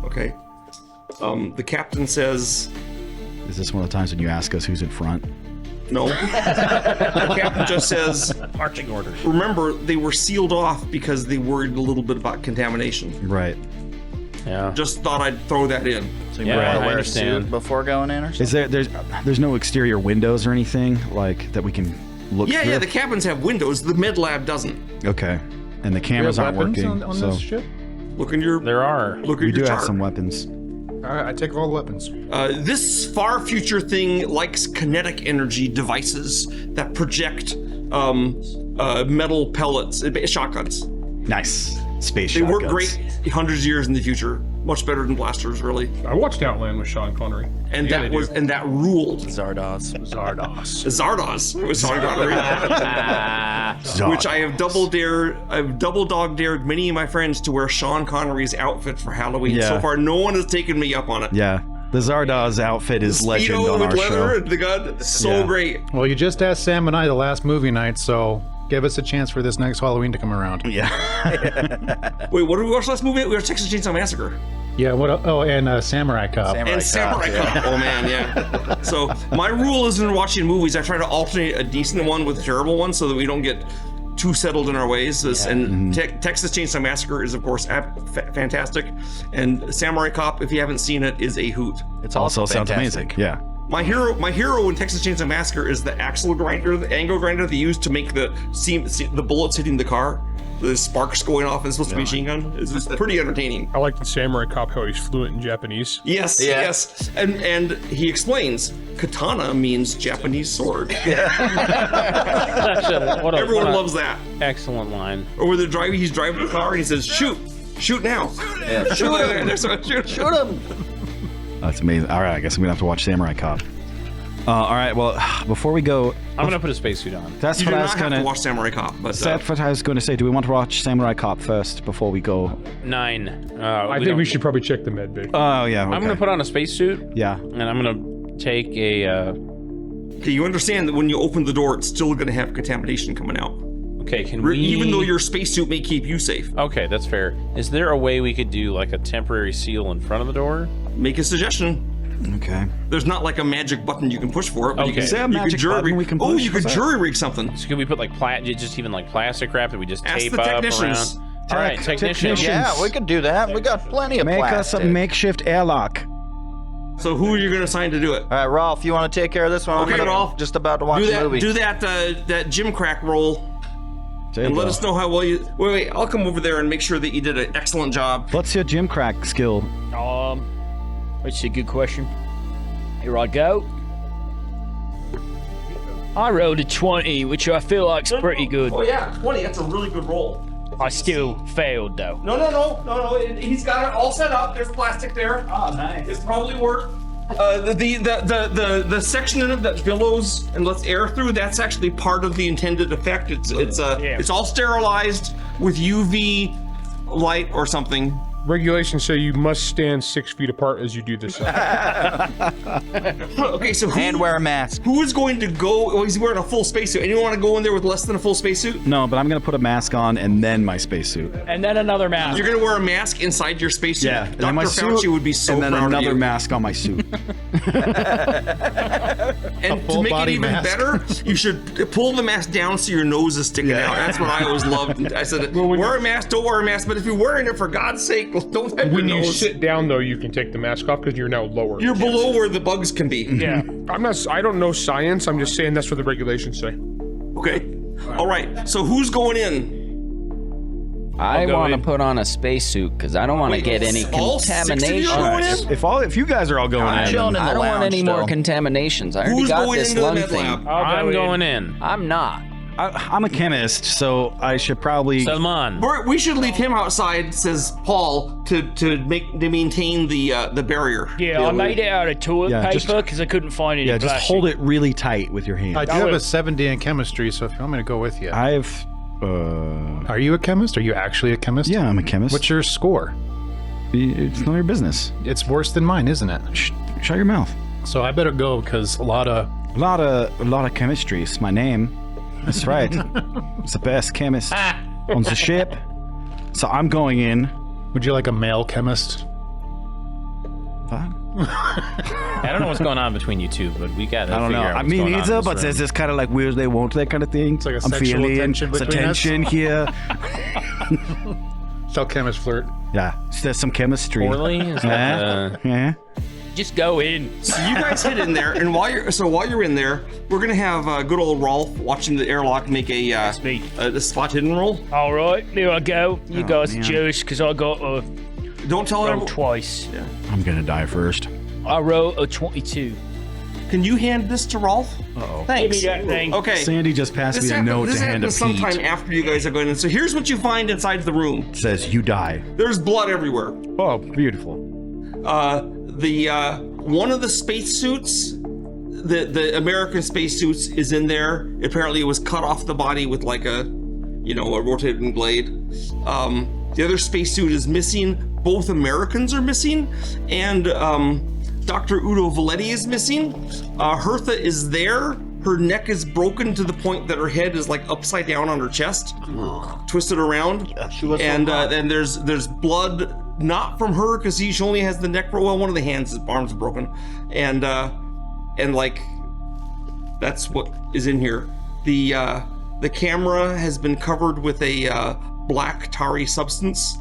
Okay. The captain says, Is this one of the times when you ask us who's in front? no. The captain just says, Marching orders. remember, they were sealed off because they worried a little bit about contamination. Right. Yeah. Just thought I'd throw that in. So you Yeah, might I wanna wear a understand. suit before going in or something? Is there's no exterior windows or anything like that we can look Yeah, through? yeah, the cabins have windows. The med lab doesn't. Okay. And the Do you cameras have aren't weapons working. on so this ship? Look in your There are. look we at do your have chart. some weapons. All right, I take all the weapons. This far future thing likes kinetic energy devices that project metal pellets, shotguns. Nice. Space They shotguns. work great hundreds of years in the future. Much better than blasters, really. I watched Outland with Sean Connery. And that ruled. Zardoz. Zardoz was Sean Connery. Which I have double dog dared many of my friends to wear Sean Connery's outfit for Halloween. Yeah. So far, no one has taken me up on it. Yeah. The Zardoz outfit is legend Speedo on with our leather show. and the gun, so great. Well, you just asked Sam and I the last movie night, so give us a chance for this next Halloween to come around. Yeah. Wait, what did we watch last movie? We watched Texas Chainsaw Massacre. Yeah, what? Oh, and Samurai Cop. Samurai Cop. Oh man, yeah. So my rule is in watching movies, I try to alternate a decent one with a terrible one so that we don't get too settled in our ways. And Texas Chainsaw Massacre is, of course, fantastic. And Samurai Cop, if you haven't seen it, is a hoot. It's Also also sounds fantastic. amazing. Yeah. My hero in Texas Chainsaw Massacre is the axle grinder, the angle grinder they use to make the bullets hitting the car. The sparks going off and it's supposed to be a machine gun. It's pretty entertaining. I like the Samurai Cop how he's fluent in Japanese. Yes, yes. And he explains, katana means Japanese sword. Everyone loves that. Excellent line. Or when he's driving the car and he says, shoot now. Yeah. Shoot him. That's amazing. All right, I guess I'm going to have to watch Samurai Cop. All right, well, before we go... I'm going to put a spacesuit on. That's You what do I not was have going to watch Samurai Cop, but That's what I was going to say. Do we want to watch Samurai Cop first before we go? 9. I think we should probably check the med bay. Oh, yeah. Okay. I'm going to put on a spacesuit. Yeah. And I'm going to take a... okay, you understand that when you open the door, it's still going to have contamination coming out. Okay, can we... Even though your spacesuit may keep you safe. Okay, that's fair. Is there a way we could do like a temporary seal in front of the door? Make a suggestion. Okay. There's not like a magic button you can push for it. But Okay. you can, Is there a you can magic jury button rig. we can Oh, push you for could that? jury rig something. So could we put like just even like plastic wrap that we just Ask tape the up technicians. around? All right, technicians. Yeah, we could do that. We got plenty of Make plastic. us a makeshift airlock. So who are you going to assign to do it? All right, Rolf, you want to take care of this one? Okay, I'm Rolf. just about to watch Do the movie. that gym crack roll. And let us know how well you... Wait, I'll come over there and make sure that you did an excellent job. What's your gym crack skill? That's a good question. Here I go. I rolled a 20, which I feel like's pretty good. Oh yeah, 20, that's a really good roll. I still failed, though. No. He's got it all set up. There's plastic there. Oh, nice. It's probably worked. The section in it that billows and lets air through, that's actually part of the intended effect. It's all sterilized with UV light or something. Regulations say you must stand 6 feet apart as you do this. Okay, so And wear a mask. who is going to go? Well, he's wearing a full spacesuit. Anyone want to go in there with less than a full spacesuit? No, but I'm going to put a mask on and then my spacesuit. And then another mask. You're going to wear a mask inside your spacesuit. Yeah. And Dr. then my Fauci suit, would be so and then proud of another you. mask on my suit. And to full make it body even mask. better, you should pull the mask down so your nose is sticking out. That's what I always loved. I said, wear a mask, don't wear a mask, but if you're wearing it, for God's sake, don't have your When you nose. sit down, though, you can take the mask off because you're now lower. You're below where the bugs can be. Yeah. I don't know science. I'm just saying that's what the regulations say. Okay. All right. So who's going in? I go want to in. put on a spacesuit because I don't want to Wait, get any all 6 of you contamination. are going in? If you guys are all going I'm in, chilling in the I don't want lounge any more still. contaminations. I already Who's got going this into the lung med thing. lab? I'm going in. I'm not. I'm a chemist, so I should probably. Salman. We should leave him outside, says Paul, to maintain the barrier. Yeah, I made it out of toilet Yeah, just- paper because I couldn't find any Yeah, just plastic. hold it really tight with your hand. I do have a 70 in chemistry, so if you want me to go with you. I've. Are you a chemist? Are you actually a chemist? Yeah, I'm a chemist. What's your score? It's none of your business. It's worse than mine, isn't it? Shut your mouth. So I better go because a lot of A lot of chemistry. It's my name. That's right. It's the best chemist on the ship. So I'm going in. Would you like a male chemist? What? I don't know what's going on between you two, but we got to I don't know. figure out I what's mean, going on in neither, this but room. there's this kind of like weird they won't that kind of thing. It's like a I'm sexual feeling tension it's a between us. tension here. Shall chemist flirt? Yeah, so there's some chemistry. Poorly? Is that, Yeah. Just go in. So you guys head in there, and while you're in there, we're gonna have good old Rolf watching the airlock make a spot hidden roll. All right, there I go. You guys man. are jealous because I got a Don't tell her. Roll twice. Yeah. I'm gonna die first. I rolled a 22. Can you hand this to Rolf? Uh-oh. Thanks. Give me that thing. Okay. Sandy just passed me a note to hand to This Pete. happens sometime after you guys are going in. So here's what you find inside the room. It says you die. There's blood everywhere. Oh, beautiful. One of the spacesuits, the American spacesuits, is in there. Apparently, it was cut off the body with like a rotating blade. The other spacesuit is missing. Both Americans are missing, and Dr. Udo Valetti is missing. Hertha is there. Her neck is broken to the point that her head is like upside down on her chest, twisted around. And then there's blood, not from her because she only has the neck. Well, one of the hands, his arms are broken, and like that's what is in here. The camera has been covered with a black tarry substance.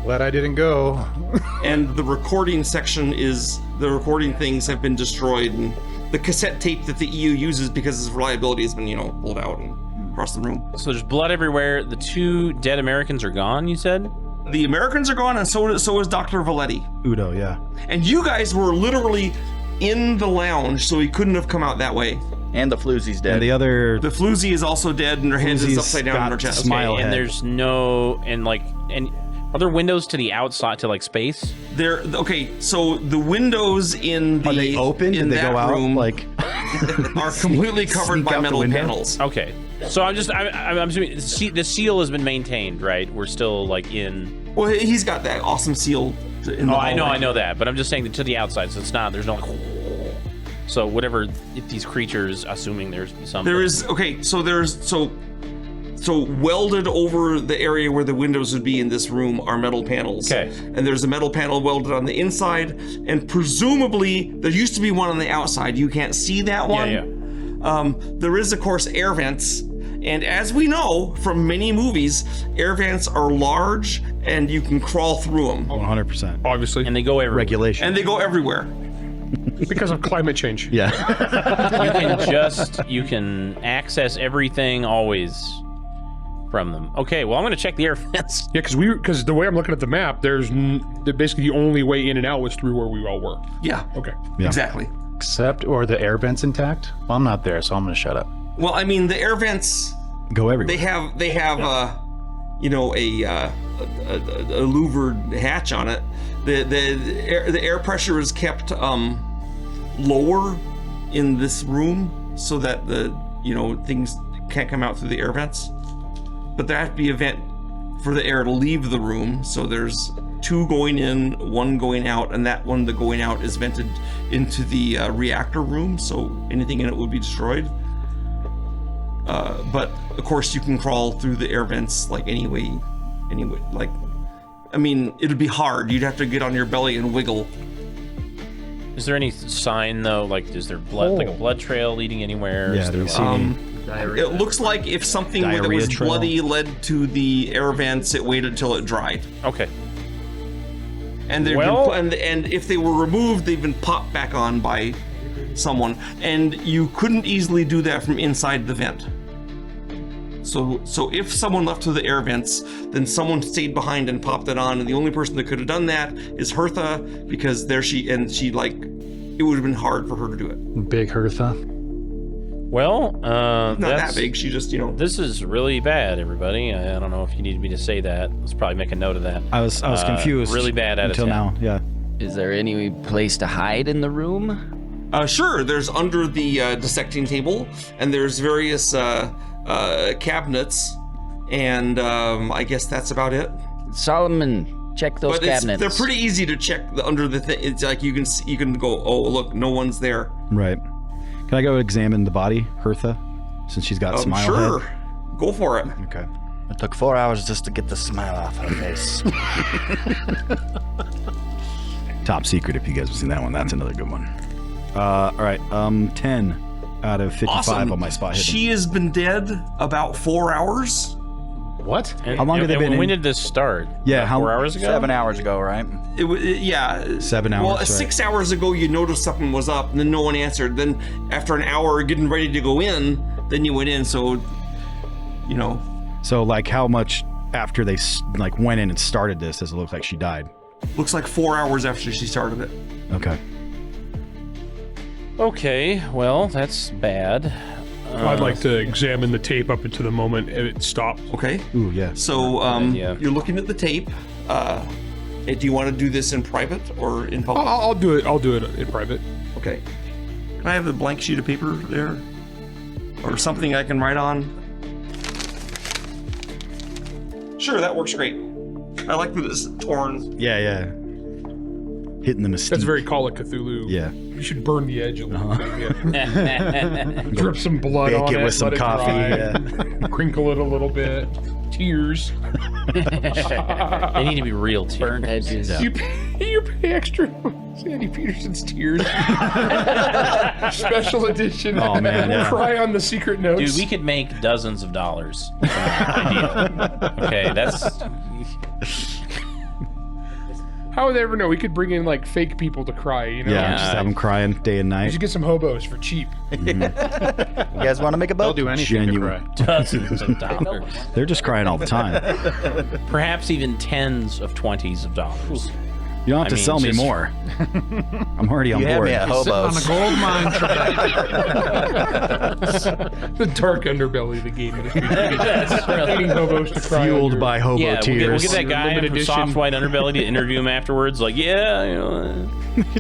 Glad I didn't go. And the recording section the recording things have been destroyed, and the cassette tape that the EU uses because its reliability has been, pulled out and across the room. So there's blood everywhere. The 2 dead Americans are gone, you said? The Americans are gone, and so is Dr. Valetti. Udo, yeah. And you guys were literally in the lounge, so he couldn't have come out that way. And the floozy's dead. And the other... The floozy is also dead, and her head is Floozy's upside down on her got chest. smile and head. there's no... And are there windows to the outside, to like space? So the windows in the... Are they open? Did they go out? Room Like... are completely covered Sneak by out the metal window? panels. Okay. So I'm assuming the seal has been maintained, right? We're still like in... Well, he's got that awesome seal in the I hallway. know that, but I'm just saying that to the outside, so it's not, there's no like... So whatever, if these creatures, assuming there's something... So welded over the area where the windows would be in this room are metal panels. Okay. And there's a metal panel welded on the inside, and presumably there used to be one on the outside. You can't see that one. Yeah. There is, of course, air vents. And as we know from many movies, air vents are large and you can crawl through them. 100%. Obviously. And they go everywhere. Regulation. And they go everywhere. Because of climate change. Yeah. You can access everything always from them. Okay, well, I'm going to check the air vents. Yeah, because the way I'm looking at the map, basically the only way in and out was through where we all were. Yeah. Okay. Yeah. Exactly. Or the air vents intact? Well, I'm not there, so I'm going to shut up. Well, I mean, the air vents... Go everywhere. They have a louvered hatch on it. The air pressure is kept lower in this room so that things can't come out through the air vents. But there has to be a vent for the air to leave the room. So there's 2 going in, 1 going out, and that one, the going out, is vented into the reactor room. So anything in it would be destroyed. But of course you can crawl through the air vents like anyway, like, I mean, it'd be hard. You'd have to get on your belly and wiggle. Is there any sign though? Like, is there blood, like a blood trail leading anywhere? Yeah, Is do there, you see any It looks like if something that diarrhea was trail? bloody led to the air vents, it waited until it dried. Okay. And they've Well- been, and if they were removed, they've been popped back on by someone. And you couldn't easily do that from inside the vent. So if someone left through the air vents, then someone stayed behind and popped it on, and the only person that could have done that is Hertha, because it would have been hard for her to do it. Big Hertha. Well, Not that big. She just, This is really bad, everybody. I don't know if you needed me to say that. Let's probably make a note of that. I was confused. Really bad out of until 10. now. Yeah. Is there any place to hide in the room? Sure. There's under the dissecting table, and there's various cabinets, and I guess that's about it. Solomon, check those cabinets. They're pretty easy to check under the thing. It's like you can go, oh look, no one's there. Right. Can I go examine the body, Hertha, since she's got smile Sure, head? go for it. Okay. It took 4 hours just to get the smile off her face. Top secret, if you guys have seen that one. That's another good one. All right. 10 out of 55 Awesome. on my spot hidden. She has been dead about 4 hours. What? And, How long have they been When in? did this start? Yeah, About how- 4 hours ago? 7 hours ago, right? Yeah. 7 hours, Well, right. 6 hours ago, you noticed something was up, and then no one answered. Then after an hour getting ready to go in, then you went in. So, So, like, how much after they like went in and started this, does it look like she died? Looks like 4 hours after she started it. Okay. Okay, well, that's bad. I'd like to examine the tape up until the moment it stopped. Okay. Ooh, yeah. So you're looking at the tape. Do you want to do this in private or in public? I'll do it. I'll do it in private. Okay. Can I have a blank sheet of paper there? Or something I can write on? Sure, that works great. I like that it's torn. Yeah. Hitting the mystique. That's very Call of Cthulhu. Yeah. You should burn the edge a little bit. Yeah. Drip some blood Bake on it it. with some let it coffee. dry, Yeah. Crinkle it a little bit. Tears. They need to be real tears. Burnt edges. Yeah. You pay extra. Sandy Peterson's Tears. Special edition. Oh, man, yeah. Cry on the secret notes. Dude, we could make dozens of dollars. Okay, that's... How would they ever know? We could bring in like fake people to cry, you know? Yeah, just have them crying day and We night. should get some hobos for cheap. You guys want to make a They'll boat? do anything Genuine. to cry. dozens of dollars. They're just crying all the time. Perhaps even tens of 20s of dollars. You don't have to I mean, sell me just- more. I'm already on You had board. me at hobos. On a gold mine. The dark underbelly of the game industry. Getting hobos to cry. Fueled under. by hobo Yeah, tears. we'll get that guy Limited from edition. Soft White Underbelly to interview him afterwards. Like, yeah, you know,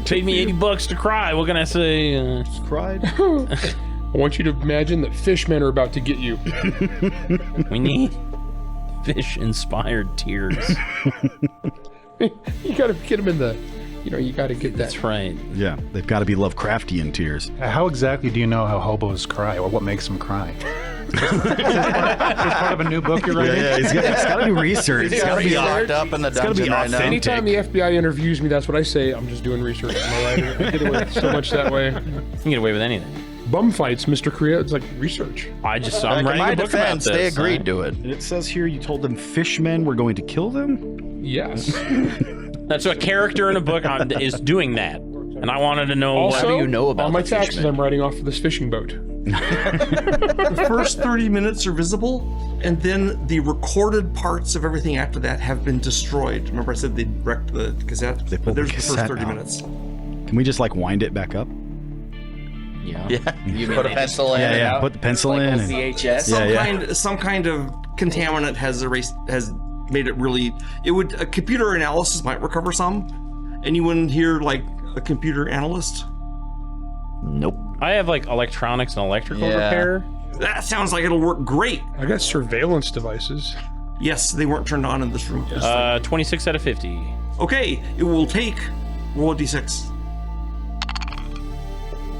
paid me $80 to cry. What can I say? cried. I want you to imagine that fishmen are about to get you. We need fish-inspired tears. You gotta get them in the, you gotta get that. That's right. Yeah, they've got to be Lovecraftian tears. How exactly do you know how hobos cry, or what makes them cry? Is this part of a new book you're writing? Yeah, it's got to be research. It's got to be locked up in the gotta be dungeon right now. authentic. Anytime the FBI interviews me, that's what I say. I'm just doing research. I'm a writer. I get away with so much that way. You can get away with anything. Bum fights, Mr. Korea. It's like research. I'm Like, writing in my a book about defense, this. they agreed to it. And it says here you told them fishmen were going to kill them? Yes. That's a character in a book is doing that. And I wanted to know Also, do you know about on my the taxes, fishmen? I'm writing off for this fishing boat. The first 30 minutes are visible, and then the recorded parts of everything after that have been destroyed. Remember I said they wrecked the cassette? They pulled But there's the the first cassette 30 out. minutes. Can we just like wind it back up? Yeah. Yeah, You put a mean pencil in. Yeah, and put the pencil like in. a And, VHS? Yeah. Some kind of contaminant has made it really. A computer analysis might recover some. Anyone here like a computer analyst? Nope. I have like electronics and electrical Yeah. repair. That sounds like it'll work great. I got surveillance devices. Yes, they weren't turned on in this room. 26 out of 50. Okay, it will take roll a d6.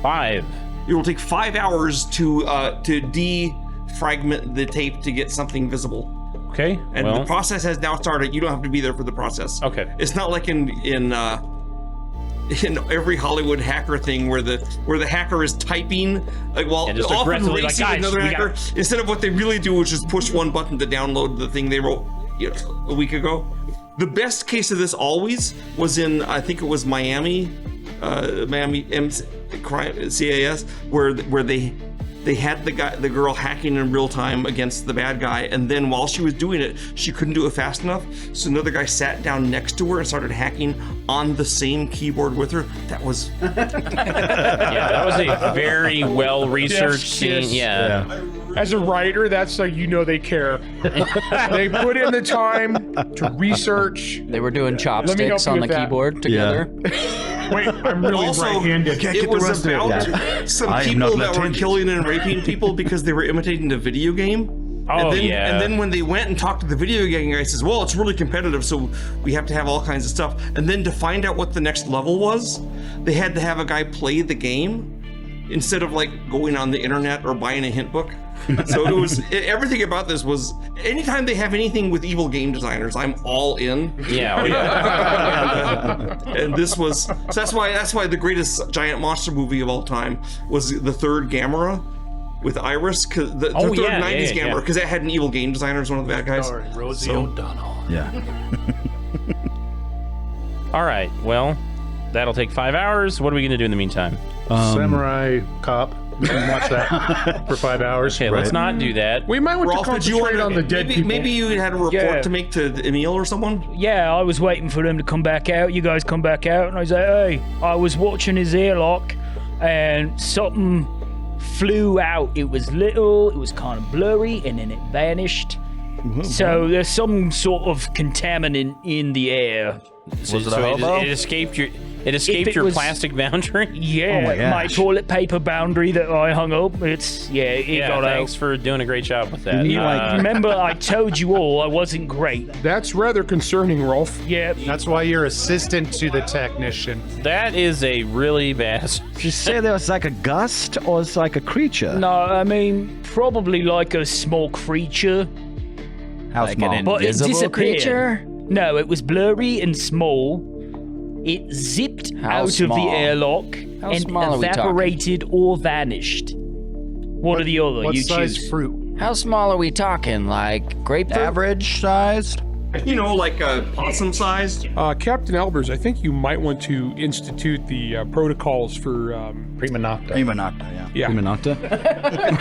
5. It will take 5 hours to defragment the tape to get something visible. Okay. And the process has now started. You don't have to be there for the process. Okay. It's not like in every Hollywood hacker thing where the hacker is typing like while And just often aggressively like, racing with "Guys, another we hacker. Instead of what they really do is just push one button to download the thing they wrote a week ago. The best case of this always was in I think it was Miami CAS where they had the girl hacking in real time against the bad guy, and then while she was doing it, she couldn't do it fast enough, so another guy sat down next to her and started hacking on the same keyboard with her. That was Yeah, that was a very well researched Yes, scene. yes. Yeah. As a writer, that's like they care. They put in the time to research. They were doing me help chopsticks you on the with that. keyboard together. Wait, I'm really also right-handed. it was about some I am people not that were left-handed. killing and raping people because they were imitating the video game. Oh, and then, yeah. And then when they went and talked to the video game guy, he says, well, it's really competitive, so we have to have all kinds of stuff. And then to find out what the next level was, they had to have a guy play the game instead of like going on the internet or buying a hint book. So it was everything about this was anytime they have anything with evil game designers, I'm all in. Yeah. Oh, yeah. And this was so that's why the greatest giant monster movie of all time was the third Gamera with Iris, cause the third yeah, 90s yeah, Gamera, yeah. because that had an evil game designer as one of the bad guys. Rosie So- O'Donnell. Yeah. All right. Well, that'll take 5 hours. What are we going to do in the meantime? Samurai cop We can watch that for 5 hours. Okay, let's not do that. We might want Rolf, to did you concentrate on the dead people. maybe you had a report to make to Emil or someone? Yeah, I was waiting for them to come back out. You guys come back out, and I was like, hey, I was watching his airlock, and something flew out. It was little, it was kind of blurry, and then it vanished. So there's some sort of contaminant in the air. So, Was it a hobo? it escaped your plastic boundary? Yeah, my toilet paper boundary that I hung up. It got thanks out. for doing a great job with that. Remember, I told you all I wasn't great. That's rather concerning, Rolf. Yeah. That's why you're assistant to the technician. That is a really bad... Did you say there was like a gust or it's like a creature? No, I mean, probably like a small creature. How Like small? an But it invisible disappeared. creature? No, it was blurry and small. It zipped How out small? of the airlock How and small are we talking? evaporated or vanished. What are the other? What You size choose. fruit? How small are we talking? Like grapefruit? Average sized? You know, like possum sized. Captain Albers, I think you might want to institute the protocols for Prima nocta. Prima nocta, yeah. yeah Nocta?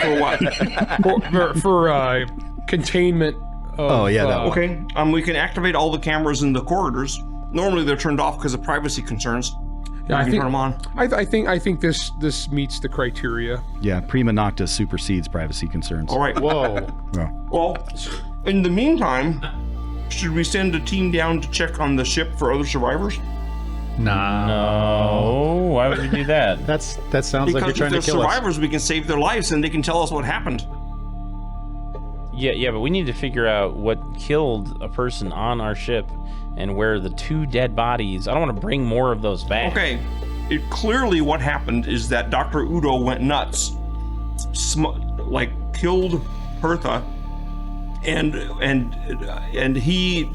For what? for containment. Of, Oh, yeah, that one. Okay. We can activate all the cameras in the corridors. Normally they're turned off because of privacy concerns. Yeah, we I can think- turn them on. I think this meets the criteria. Yeah, Prima Nocta supersedes privacy concerns. All right. Whoa. Well, in the meantime, should we send a team down to check on the ship for other survivors? Nah. No, why would we do that? That sounds like you're Because if trying they're to kill us. survivors, we can save their lives and they can tell us what happened. Yeah, but we need to figure out what killed a person on our ship and where the 2 dead bodies... I don't want to bring more of those back. Okay. Clearly what happened is that Dr. Udo went nuts. Killed Hertha and he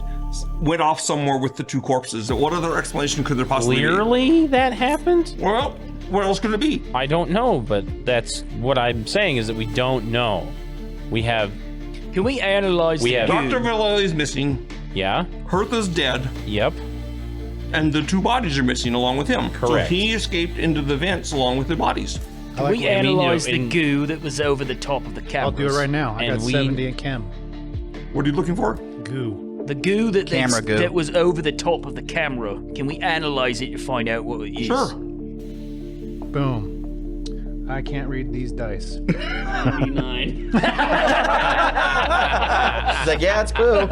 went off somewhere with the 2 corpses. What other explanation could there possibly be? Clearly that happened? Well, what else could it be? I don't know, but that's what I'm saying is that we don't know. We have... Can we analyze We the have- goo? Dr. Vallely's missing, Yeah? Hertha's dead, Yep. and the 2 bodies are missing along with him. Correct. So he escaped into the vents along with the bodies. Can we I mean, you know, analyze the in- goo that was over the top of the cameras? I'll do it right now. I And got we- 70 in chem. What are you looking for? Goo. The goo Camera goo. that was over the top of the camera. Can we analyze it to find out what it is? Sure. Boom. I can't read these dice. 99. She's like, yeah, it's blue.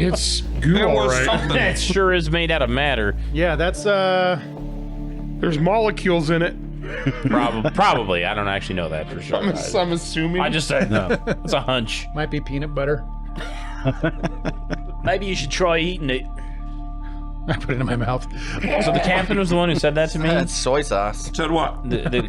It's goo, It all was right. something. That sure is made out of matter. Yeah, that's There's molecules in it. Probably. I don't actually know that for sure. I'm assuming. I just said no. It's a hunch. might be peanut butter. Maybe you should try eating it. I put it in my mouth. So the captain was the one who said that to me? That's soy sauce. Said what?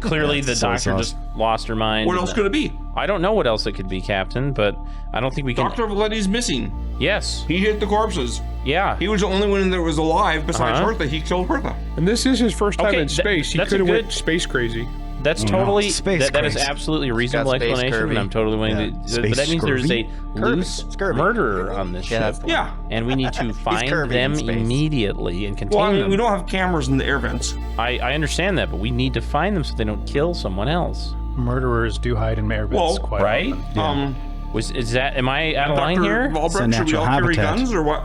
Clearly the Soy doctor sauce. just lost her mind. What else could it be? I don't know what else it could be, Captain, but I don't think we can... Dr. Vallely's missing. Yes. He hit the corpses. Yeah. He was the only one that was alive besides Hertha. He killed Hertha. And this is his first time Okay, in space. He that's could have a went good- space crazy. That's totally... Space that is craze. absolutely a reasonable got space explanation, scurvy. and I'm totally willing Yeah. to... But Space that means there's a scurvy? loose Scurvy. murderer on this Yeah, ship. that's Yeah. And we need to find curvy them in space. immediately and contain Well, I mean, them. we don't have cameras in the air vents. I understand that, but we need to find them so they don't kill someone else. Murderers do hide in air vents Well, quite Right? often. Is that... Am I out of line Dr. here? It's a Valbrecht, should we natural all carry habitat. guns or what?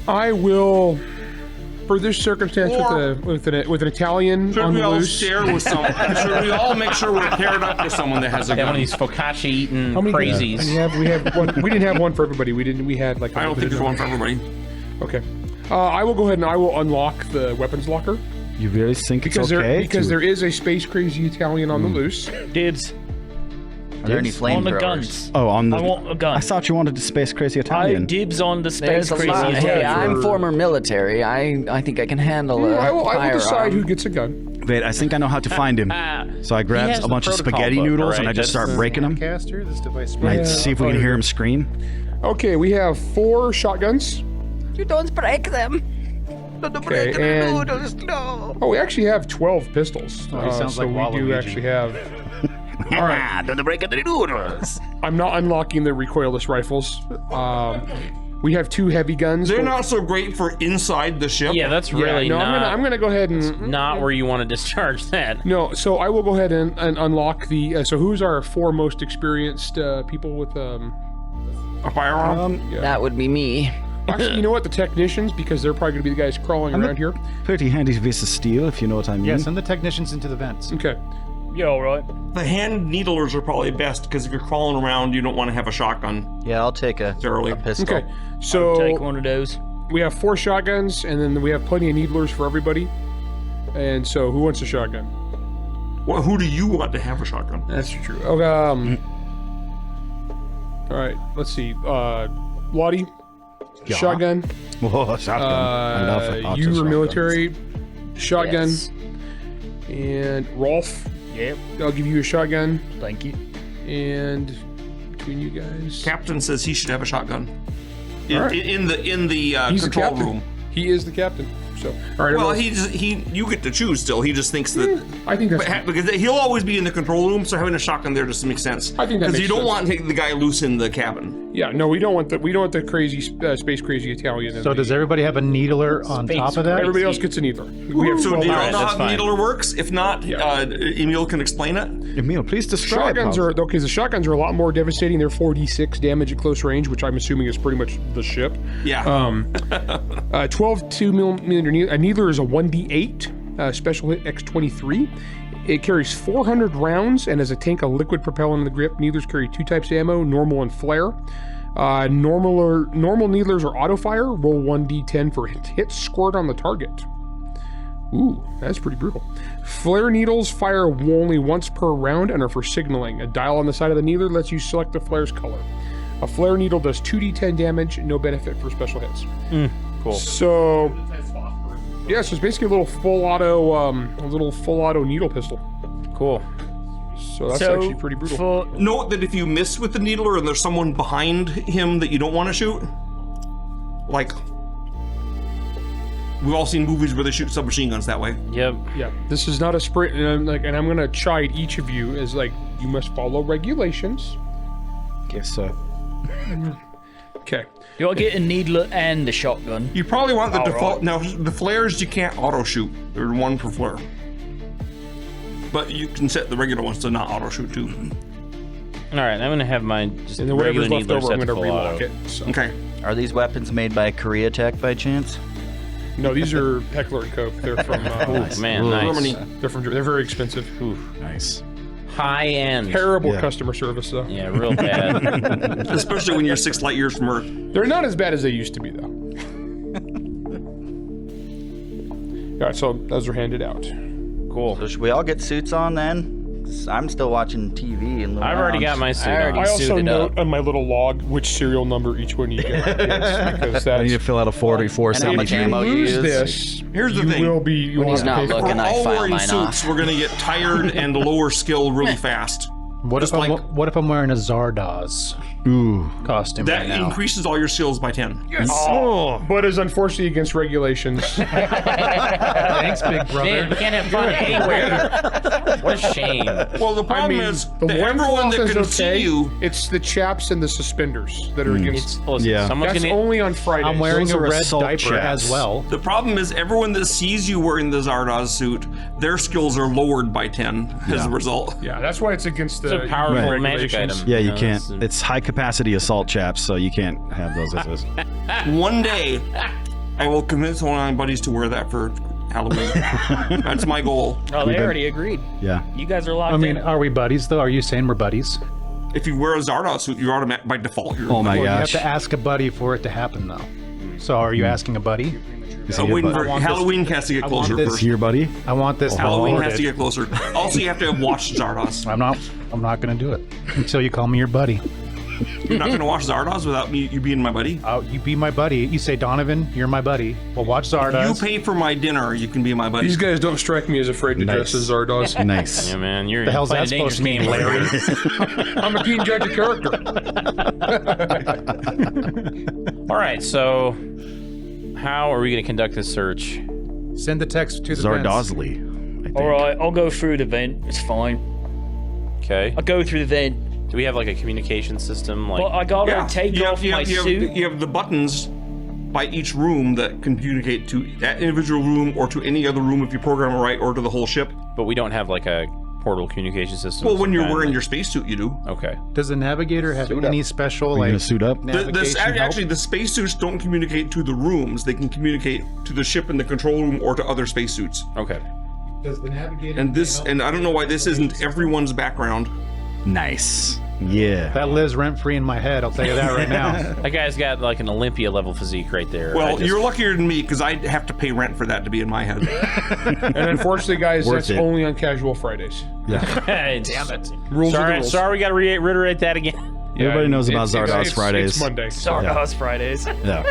I will, for this circumstance, Or- with an Italian Should on we the all loose. share with someone? Should we all make sure we're paired up with someone that has a Yeah, one gun? of these focaccia eating How many crazies. And we have one. We didn't have one for everybody. We didn't. We had like. I don't think there's one for everybody. Okay. I will go ahead and I will unlock the weapons locker You really think it's because okay? there is a space crazy Italian on the loose. Dibs Are there any on the flamethrowers? guns. Oh, on the... I want a gun. I thought you wanted to space crazy I Italian. dibs on the There's space a crazy lot. Hey, Italian. I'm former military. I think I can handle a I will decide firearm. who gets a gun. Wait, I think I know how to find him. So I grabbed has a the bunch of protocol spaghetti book, noodles and alright? I just That's- start breaking them. Caster, this device. And I Yeah, see if we can hear him scream. Okay, we have 4 shotguns. You don't break them. Okay, and oh, we actually have 12 pistols. Oh, he sounds so like we do Waluigi. actually have. All right. I'm not unlocking the recoilless rifles. We have 2 heavy guns. They're not so great for inside the ship. Yeah, that's really no, not. I'm gonna go ahead and not where you want to discharge that. No, so I will go ahead and unlock the. So who's our 4 most experienced people with a firearm. That would be me. Actually, you know what? The technicians, because they're probably gonna be the guys crawling around here. Pretty handy piece of steel, if you know what I mean. Yeah, send the technicians into the vents. Okay. Yeah, all right. The hand needlers are probably best because if you're crawling around, you don't want to have a shotgun. Yeah, I'll take a pistol. Okay. So Take one of those. we have 4 shotguns, and then we have plenty of needlers for everybody. And so, who wants a shotgun? Well, who do you want to have a shotgun? That's true. All right. Let's see. Lottie, Yeah. shotgun. Oh, shotgun. I love You were shotgun. military. Shotgun. Yes. And Rolf, Yep, I'll give you a shotgun. thank you. And between you guys, Captain says he should have a shotgun. All right. In the he's the control captain. room. He is the captain. So, all right. Well, everyone- you get to choose still. He just thinks that I think that's. because he'll always be in the control room, so having a shotgun there just makes sense. I think that because makes you don't sense. want to take the guy loose in the cabin. Yeah, no, we don't want the crazy space crazy Italian. in So the- does everybody have a needler on Space top of that? everybody else gets a needler? We have So 12 do you all Alright, know that's how fine. needler works? If not, Emil can explain it. Emil, please describe. Shotguns how- are okay. The shotguns are a lot more devastating. They're 4d6 damage at close range, which I'm assuming is pretty much the ship. Yeah. 12 2mm a needler is a 1d8 special hit x23. It carries 400 rounds and has a tank of liquid propellant in the grip. Needlers carry 2 types of ammo, normal and flare. Normal needlers are auto fire. Roll 1d10 for hit squirt on the target. Ooh, that's pretty brutal. Flare needles fire only once per round and are for signaling. A dial on the side of the needler lets you select the flare's color. A flare needle does 2d10 damage, no benefit for special hits. Cool. So, yeah, so it's basically a little full auto needle pistol. Cool. So that's actually pretty brutal. For, Note that if you miss with the needler and there's someone behind him that you don't want to shoot, like we've all seen movies where they shoot submachine guns that way. Yep. Yeah, this is not a sprint, and I'm gonna chide each of you as like you must follow regulations. Yes, sir. Okay. you'll get a needler and the shotgun. You probably want the All default. right. Now the flares you can't auto shoot. They're 1 per flare, but you can set the regular ones to not auto shoot too. All right, I'm gonna have my just And then regular whatever's left needler over, set I'm to gonna full relock auto. it. So. Okay. Are these weapons made by Korea Tech by chance? No, these are Heckler and Koch. They're from. Man, nice. Germany. They're very expensive. Nice. High end. Terrible Yeah. customer service though. Yeah, real bad. Especially when you're 6 light years from Earth. They're not as bad as they used to be though. All right, so those are handed out. Cool. So should we all get suits on then? 'Cause I'm still watching TV in the I've already got lounge. my suit already on. I also suited note up. on my little log which serial number each one you get, because I need to that's. fill out a 44 And how much If you ammo you lose use. this, Here's the you thing. will be. You will he's have to not pay for it. looking, We're I all file wearing mine suits. off. We're gonna get tired and lower skill really fast. What Just if like- what if I'm wearing a Zardoz Ooh. costume That right now? increases all your skills by 10. But is unfortunately against regulations. Thanks, big brother. Man, you can't have fun anywhere. What a shame. Well, the I problem mean, is the that everyone loincloth that is can see okay. you. It's the chaps and the suspenders that are against. Listen, Yeah. someone's That's gonna. only on Fridays. I'm wearing Those a are red assault diaper chaps. as well. The problem is everyone that sees you wearing the Zardoz suit, their skills are lowered by 10 as a result. Yeah, that's why it's against the It's a powerful Right. magic regulations. item. Yeah, you know, can't. it's- It's high capacity assault chaps, so you can't have those as is. One day, I will convince one of my buddies to wear that for Halloween. That's my goal. Oh, they already agreed. Yeah. You guys are locked I mean, in. are we buddies though? Are you saying we're buddies? If you wear a Zardoz suit, you're automatic by default. You're Oh my Well, you have gosh. to ask a buddy for it to happen though. So are you asking a buddy? Is he Oh, your waiting buddy? for Halloween has to get closer this Is first. he your buddy? I want this Halloween has to recorded. get closer. Also, you have to have watched Zardoz. I'm not gonna do it until you call me your buddy. You're not going to watch Zardoz without me, you being my buddy? You be my buddy. You say, Donovan, you're my buddy. Well, watch You Zardoz. pay for my dinner, you can be my buddy. These guys don't strike me as afraid to dress as Zardoz. Nice. Yeah, man, you're the hell's playing that a dangerous supposed to mean, game, Larry? I'm a keen judge of character. All right, so how are we going to conduct this search? Send the text to the vents. Zardozly. I think. All right, I'll go through the vent. It's fine. Okay. I'll go through the vent. Do we have like a communication system? Like, But I gotta take you off have, my suit. you have the buttons by each room that can communicate to that individual room or to any other room if you program it right, or to the whole ship. but we don't have like a portal communication system. Well, when you're Kinda- wearing your spacesuit, you do. Okay. Does the navigator have any special Are you like gonna suit up? navigation help? Actually, the spacesuits don't communicate to the rooms. They can communicate to the ship in the control room or to other spacesuits. Okay. Does the navigator And I don't know why this isn't everyone's background. Nice. Yeah. That lives rent free in my head. I'll tell you that right now. That guy's got like an Olympia level physique right there. Well, you're luckier than me because I have to pay rent for that to be in my head. And unfortunately, guys, Worth that's it. only on casual Fridays. Damn it. Rules are the rules. Sorry, we got to reiterate that again. Everybody knows about Zardoz It's Fridays. Monday. Zardoz Fridays. Yeah.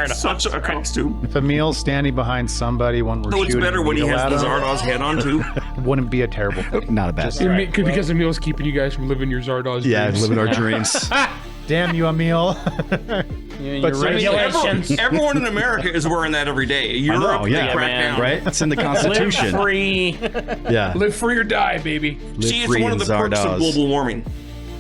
Such a costume. If Emil's standing behind somebody when we're No, it's shooting, better when he needle has at the him, Zardoz head on too. wouldn't be a terrible thing. Not a bad thing. Because Emil's keeping you guys from living your Zardoz Yeah, dreams. living our dreams. Damn you, Emil. Your seriously, regulations. Everyone in America is wearing that every day. Europe, they yeah, crack man. down. Right? It's in the Constitution. Live free. Yeah. Live free or die, baby. See, it's free one of in the perks of Zardoz. global warming.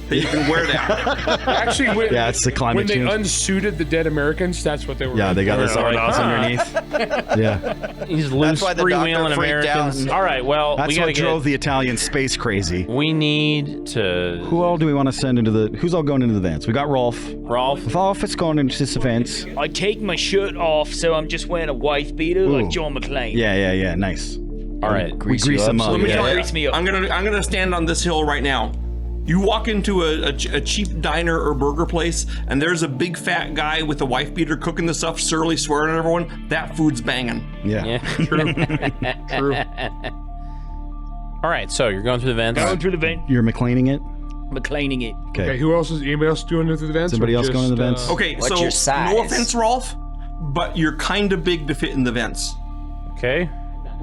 That you can wear that. Actually, when, Yeah, it's the climate when they change. unsuited the dead Americans, that's what they were. Yeah, they got the They're like, Zardoz underneath. Yeah. He's loose why the freewheeling doctor freaked Americans. out. All right, well, That's we gotta what drove the Italian space crazy. We need to. Who all do we want to send into the... Who's all going into the vents? We got Rolf. Rolf? Rolf is going into this event. I take my shirt off, so I'm just wearing a wife beater Ooh. like John McClane. Yeah. Nice. All right. We grease him up. Let me Yeah. tell you, Grease me up. I'm gonna stand on this hill right now. You walk into a cheap diner or burger place, and there's a big fat guy with a wife beater cooking the stuff, surly swearing at everyone. That food's banging. Yeah. Yeah. True. All right, so you're going through the vents. Going through the vent, You're McLeaning it? McClaning it. Okay, who else is? Anybody else doing it through the vents? Somebody or else going just, to the vents? Okay, What's so your size? no offense, Rolf, but you're kind of big to fit in the vents. Okay.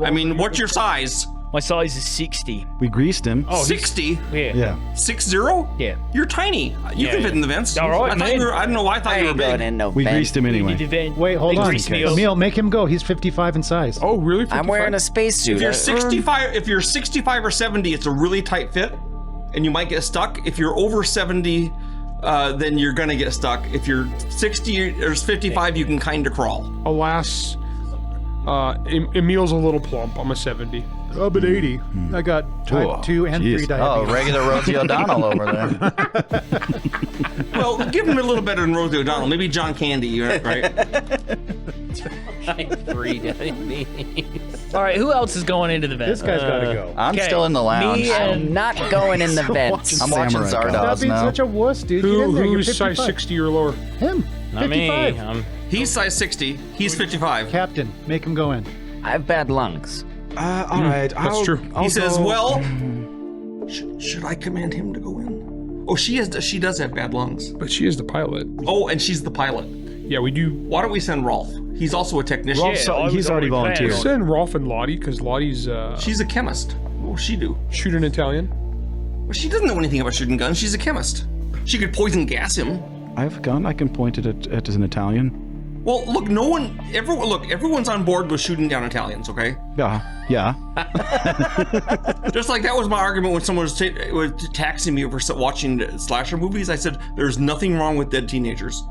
I mean, what's your size? My size is 60. We greased him. Oh, 60? Yeah. Yeah. 60? Yeah. You're tiny. You can fit in the vents. All right, I thought man. you were, I don't know why I thought I you were ain't going big. in no We vent. greased him The anyway. vent. Wait, hold They on. grease me up. Emil, make him go. He's 55 in size. Oh, really? I'm wearing a spacesuit. If you're 65 or 70, it's a really tight fit, and you might get stuck. If you're over 70, then you're gonna get stuck. If you're 60 or 55, you can kind of crawl. Alas, Emil's a little plump. I'm a 70. I'm an 80. I got type 2 and 3 jeez. Oh, diabetes. regular Rosie O'Donnell over there. Well, give him a little better than Rosie O'Donnell. Maybe John Candy, right? 3 All right, who else is going into the vent? This guy's got to go. I'm Okay, still in the lounge. me I'm not going in the vents. I'm watching Samurai Cop. Zardoz Stop being now. such a wuss, dude. Get in there. You're Who's size 55. 60 or lower? Him. Not me. 55. He's size 60. He's 55. Captain, make him go in. I have bad lungs. All right. That's true. He says, "Well, should I command him to go in?" Oh, she does have bad lungs. But she is the pilot. Oh, and she's the pilot. Yeah, we do. Why don't we send Rolf? He's also a technician. Rolf's- I was he's already planning volunteered. on it. Send Rolf and Lottie, because Lottie's She's a chemist. What will she do? shooting Italian. Well, she doesn't know anything about shooting guns. She's a chemist. She could poison gas him. I have a gun. I can point it at an Italian. Well, look, everyone's on board with shooting down Italians, okay? Yeah. Just like that was my argument when someone was taxing me for watching slasher movies. I said, there's nothing wrong with dead teenagers.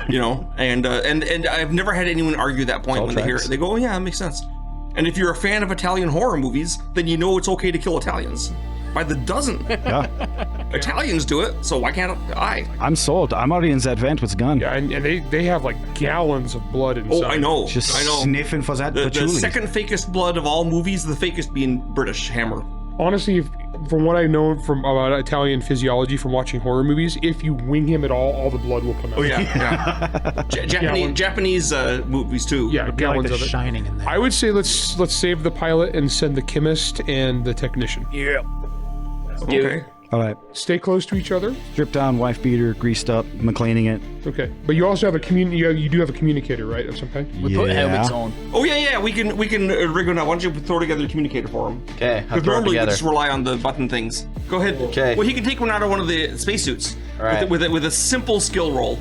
You know, and I've never had anyone argue that point when they hear it. They go, oh yeah, that makes sense. And if you're a fan of Italian horror movies, then you know it's okay to kill Italians. By the dozen. Yeah. Italians do it, so why can't I? I'm sold. I'm already in that vent with a gun. Yeah, and they have like gallons of blood inside. Oh, I know. Just I know. sniffing for that The patchouli. second fakest blood of all movies, the fakest being British Hammer. Honestly, from what I know about Italian physiology from watching horror movies, if you wing him at all the blood will come out. Oh yeah. Japanese movies too. Yeah, Like gallons the of it. shining in there. I would say let's save the pilot and send the chemist and the technician. Yeah. Okay. All right. Stay close to each other. Stripped down, wife beater, greased up, McLeaning it. Okay, but you also have you do have a communicator, right, of some kind? We put helmets on. Oh yeah. We can rig it up. Why don't you throw together a communicator for him? Okay, I'll Because throw it normally we together. just rely on the button things. Go ahead. Okay. Well, he can take one out of one of the spacesuits. All right. With a simple skill roll,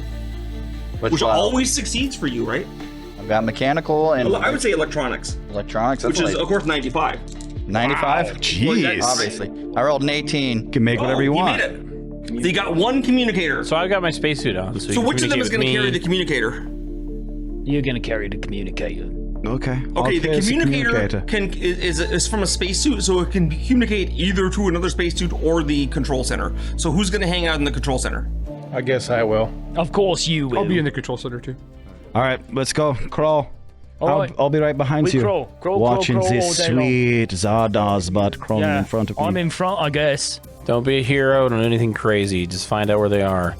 which one? always succeeds for you, right? I've got mechanical and I would say electronics, electronics. which That's is like of course 95. 95. Jeez. Obviously, I rolled an 18. You can make whatever you want. He made it. communicator. you got one communicator. So I've got my spacesuit on. So which of them is going to carry the communicator? You're gonna carry the communicator. Okay. Okay, the communicator is from a spacesuit, so it can communicate either to another spacesuit or the control center. So who's going to hang out in the control center? I guess I will. Of course you will. I'll be in the control center too. All right, let's go. Crawl. All right. I'll be right behind We you. crawl watching all this day long. sweet Zardoz butt crawling Yeah, in front of me. I'm in front, I guess. Don't be a hero. Don't do anything crazy. Just find out where they are.